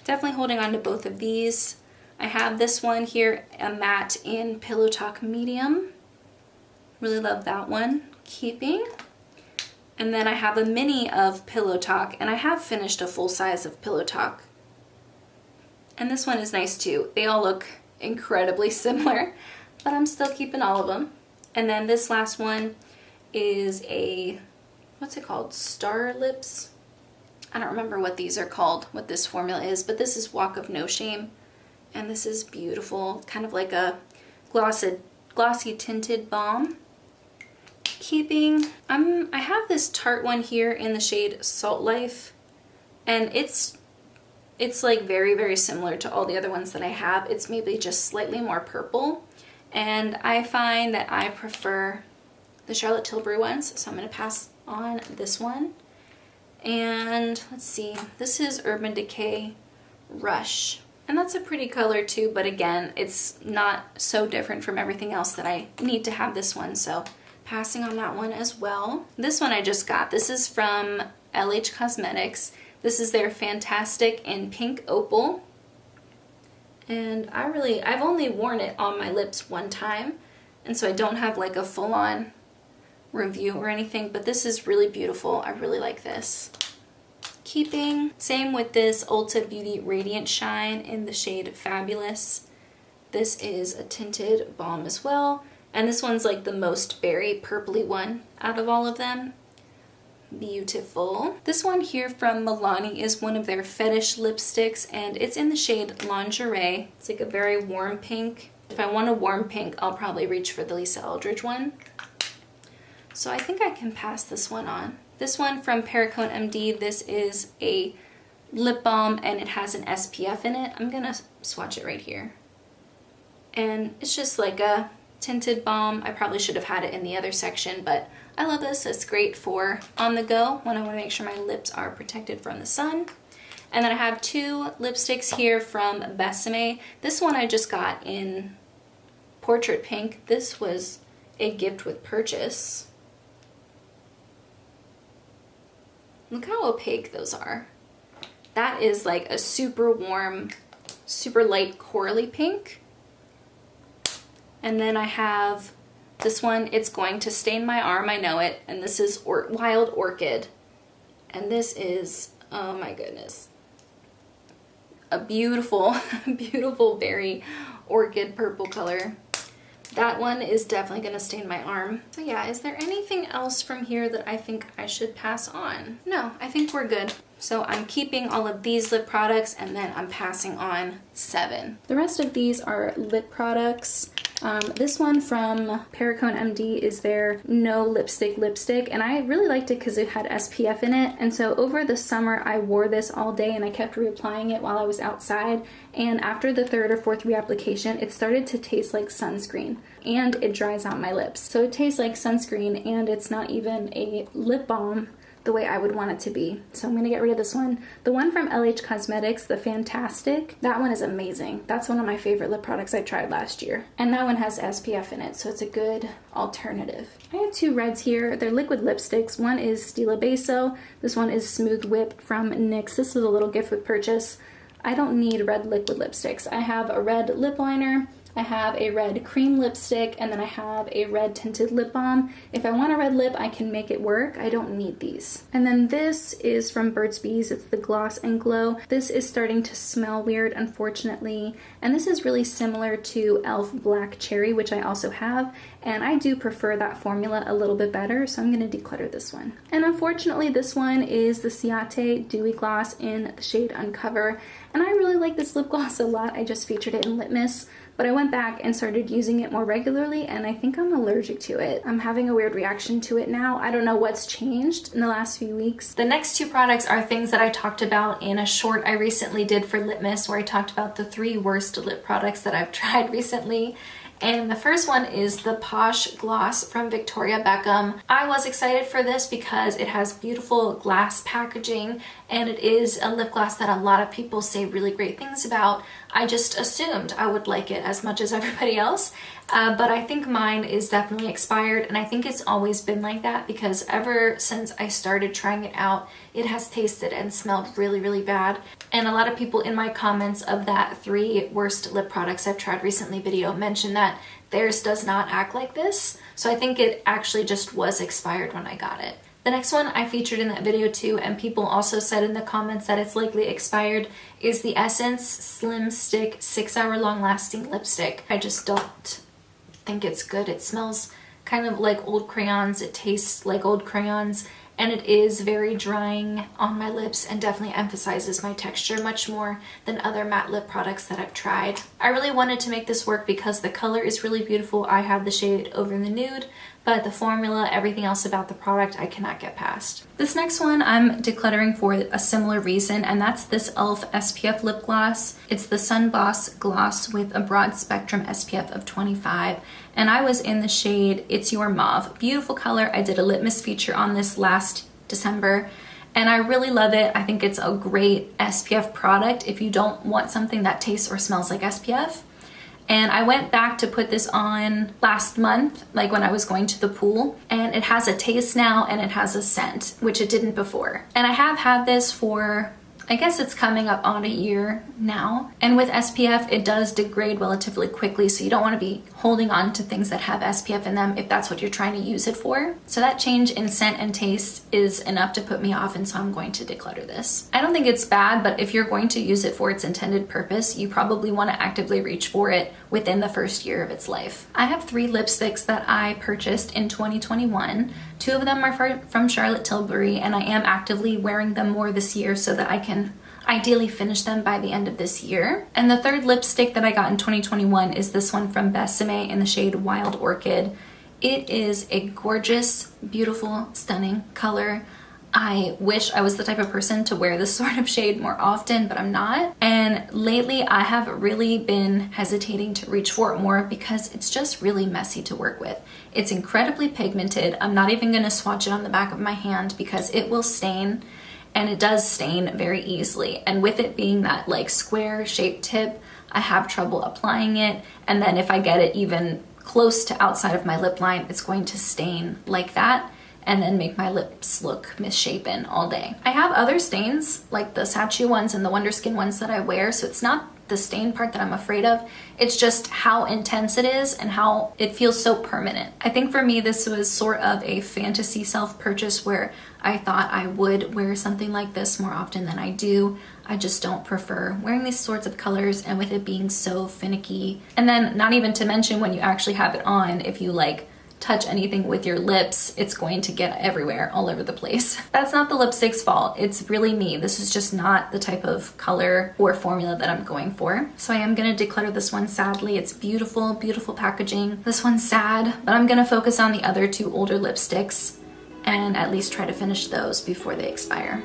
Definitely holding on to both of these. I have this one here, a matte in Pillow Talk Medium. Really love that one. Keeping. And then I have a mini of Pillow Talk, and I have finished a full size of Pillow Talk. And this one is nice too. They all look incredibly similar, but I'm still keeping all of them. And then this last one is a, what's it called? Star Lips? I don't remember what these are called, what this formula is, but this is Walk of No Shame. And this is beautiful, kind of like a glossy tinted balm. I have this Tarte one here in the shade Salt Life, and it's like very, very similar to all the other ones that I have. It's maybe just slightly more purple, and I find that I prefer the Charlotte Tilbury ones, so I'm going to pass on this one. And let's see, this is Urban Decay Rush, and that's a pretty color too, but again, it's not so different from everything else that I need to have this one, so passing on that one as well. This one I just got. This is from LH Cosmetics. This is their Fantastic in Pink Opal. And I've only worn it on my lips one time, and so I don't have like a full-on review or anything, but this is really beautiful. I really like this. Same with this Ulta Beauty Radiant Shine in the shade Fabulous. This is a tinted balm as well. And this one's like the most berry purpley one out of all of them. Beautiful. This one here from Milani is one of their fetish lipsticks, and it's in the shade Lingerie. It's like a very warm pink. If I want a warm pink, I'll probably reach for the Lisa Eldridge one. So I think I can pass this one on. This one from Perricone MD, this is a lip balm and it has an SPF in it. I'm gonna swatch it right here. And it's just like a tinted balm. I probably should have had it in the other section, but I love this. It's great for on the go when I want to make sure my lips are protected from the sun. And then I have two lipsticks here from Besame. This one I just got in Portrait Pink. This was a gift with purchase. Look how opaque those are. That is like a super warm, super light corally pink. And then I have this one, It's Going to Stain My Arm, I Know It, and this is Wild Orchid. And this is, oh my goodness, a beautiful, beautiful berry orchid purple color. That one is definitely gonna stain my arm. So yeah, is there anything else from here that I think I should pass on? No, I think we're good. So I'm keeping all of these lip products and then I'm passing on 7. The rest of these are lip products. This one from Perricone MD is their No Lipstick, and I really liked it because it had SPF in it, and so over the summer I wore this all day and I kept reapplying it while I was outside, and after the 3rd or 4th reapplication it started to taste like sunscreen, and it dries out my lips. So it tastes like sunscreen and it's not even a lip balm the way I would want it to be. So I'm gonna get rid of this one. The one from LH Cosmetics, the Fantastic, that one is amazing. That's one of my favorite lip products I tried last year. And that one has SPF in it, so it's a good alternative. I have 2 reds here. They're liquid lipsticks. One is Stila Beso. This one is Smooth Whip from NYX. This was a little gift with purchase. I don't need red liquid lipsticks. I have a red lip liner, I have a red cream lipstick, and then I have a red tinted lip balm. If I want a red lip, I can make it work. I don't need these. And then this is from Burt's Bees. It's the Gloss and Glow. This is starting to smell weird, unfortunately. And this is really similar to e.l.f. Black Cherry, which I also have. And I do prefer that formula a little bit better, so I'm going to declutter this one. And unfortunately, this one is the Ciate Dewy Gloss in the shade Uncover. And I really like this lip gloss a lot. I just featured it in Litmus. But I went back and started using it more regularly, and I think I'm allergic to it. I'm having a weird reaction to it now. I don't know what's changed in the last few weeks. The next 2 products are things that I talked about in a short I recently did for Litmus, where I talked about the 3 worst lip products that I've tried recently. And the first one is the Posh Gloss from Victoria Beckham. I was excited for this because it has beautiful glass packaging and it is a lip gloss that a lot of people say really great things about. I just assumed I would like it as much as everybody else, but I think mine is definitely expired, and I think it's always been like that because ever since I started trying it out, it has tasted and smelled really, really bad. And a lot of people in my comments of that 3 worst lip products I've tried recently video mentioned that theirs does not act like this, so I think it actually just was expired when I got it. The next one I featured in that video too, and people also said in the comments that it's likely expired, is the Essence Slim Stick 6-hour long lasting lipstick. I just don't think it's good. It smells kind of like old crayons, it tastes like old crayons, and it is very drying on my lips and definitely emphasizes my texture much more than other matte lip products that I've tried. I really wanted to make this work because the color is really beautiful. I have the shade Over in the Nude, but the formula, everything else about the product, I cannot get past. This next one I'm decluttering for a similar reason, and that's this e.l.f. SPF lip gloss. It's the Sun Boss gloss with a broad spectrum SPF of 25, and I was in the shade It's Your Mauve. Beautiful color. I did a litmus feature on this last December, and I really love it. I think it's a great SPF product if you don't want something that tastes or smells like SPF. And I went back to put this on last month, like when I was going to the pool, and it has a taste now and it has a scent, which it didn't before. And I have had this for, I guess it's coming up on a year now. And with SPF, it does degrade relatively quickly, so you don't want to be holding on to things that have SPF in them if that's what you're trying to use it for. So that change in scent and taste is enough to put me off, and so I'm going to declutter this. I don't think it's bad, but if you're going to use it for its intended purpose, you probably want to actively reach for it within the first year of its life. I have 3 lipsticks that I purchased in 2021. 2 of them are from Charlotte Tilbury, and I am actively wearing them more this year so that I can ideally finish them by the end of this year. And the 3rd lipstick that I got in 2021 is this one from Besame in the shade Wild Orchid. It is a gorgeous, beautiful, stunning color. I wish I was the type of person to wear this sort of shade more often, but I'm not. And lately I have really been hesitating to reach for it more because it's just really messy to work with. It's incredibly pigmented. I'm not even gonna swatch it on the back of my hand because it will stain, and it does stain very easily. And with it being that like square shaped tip, I have trouble applying it. And then if I get it even close to outside of my lip line, it's going to stain like that and then make my lips look misshapen all day. I have other stains, like the Sachi ones and the Wonder Skin ones that I wear, so it's not the stain part that I'm afraid of. It's just how intense it is and how it feels so permanent. I think for me, this was sort of a fantasy self-purchase where I thought I would wear something like this more often than I do. I just don't prefer wearing these sorts of colors, and with it being so finicky. And then not even to mention when you actually have it on, if you like touch anything with your lips, it's going to get everywhere, all over the place. That's not the lipstick's fault. It's really me. This is just not the type of color or formula that I'm going for. So I am gonna declutter this one, sadly. It's beautiful, beautiful packaging. This one's sad, but I'm gonna focus on the other 2 older lipsticks and at least try to finish those before they expire.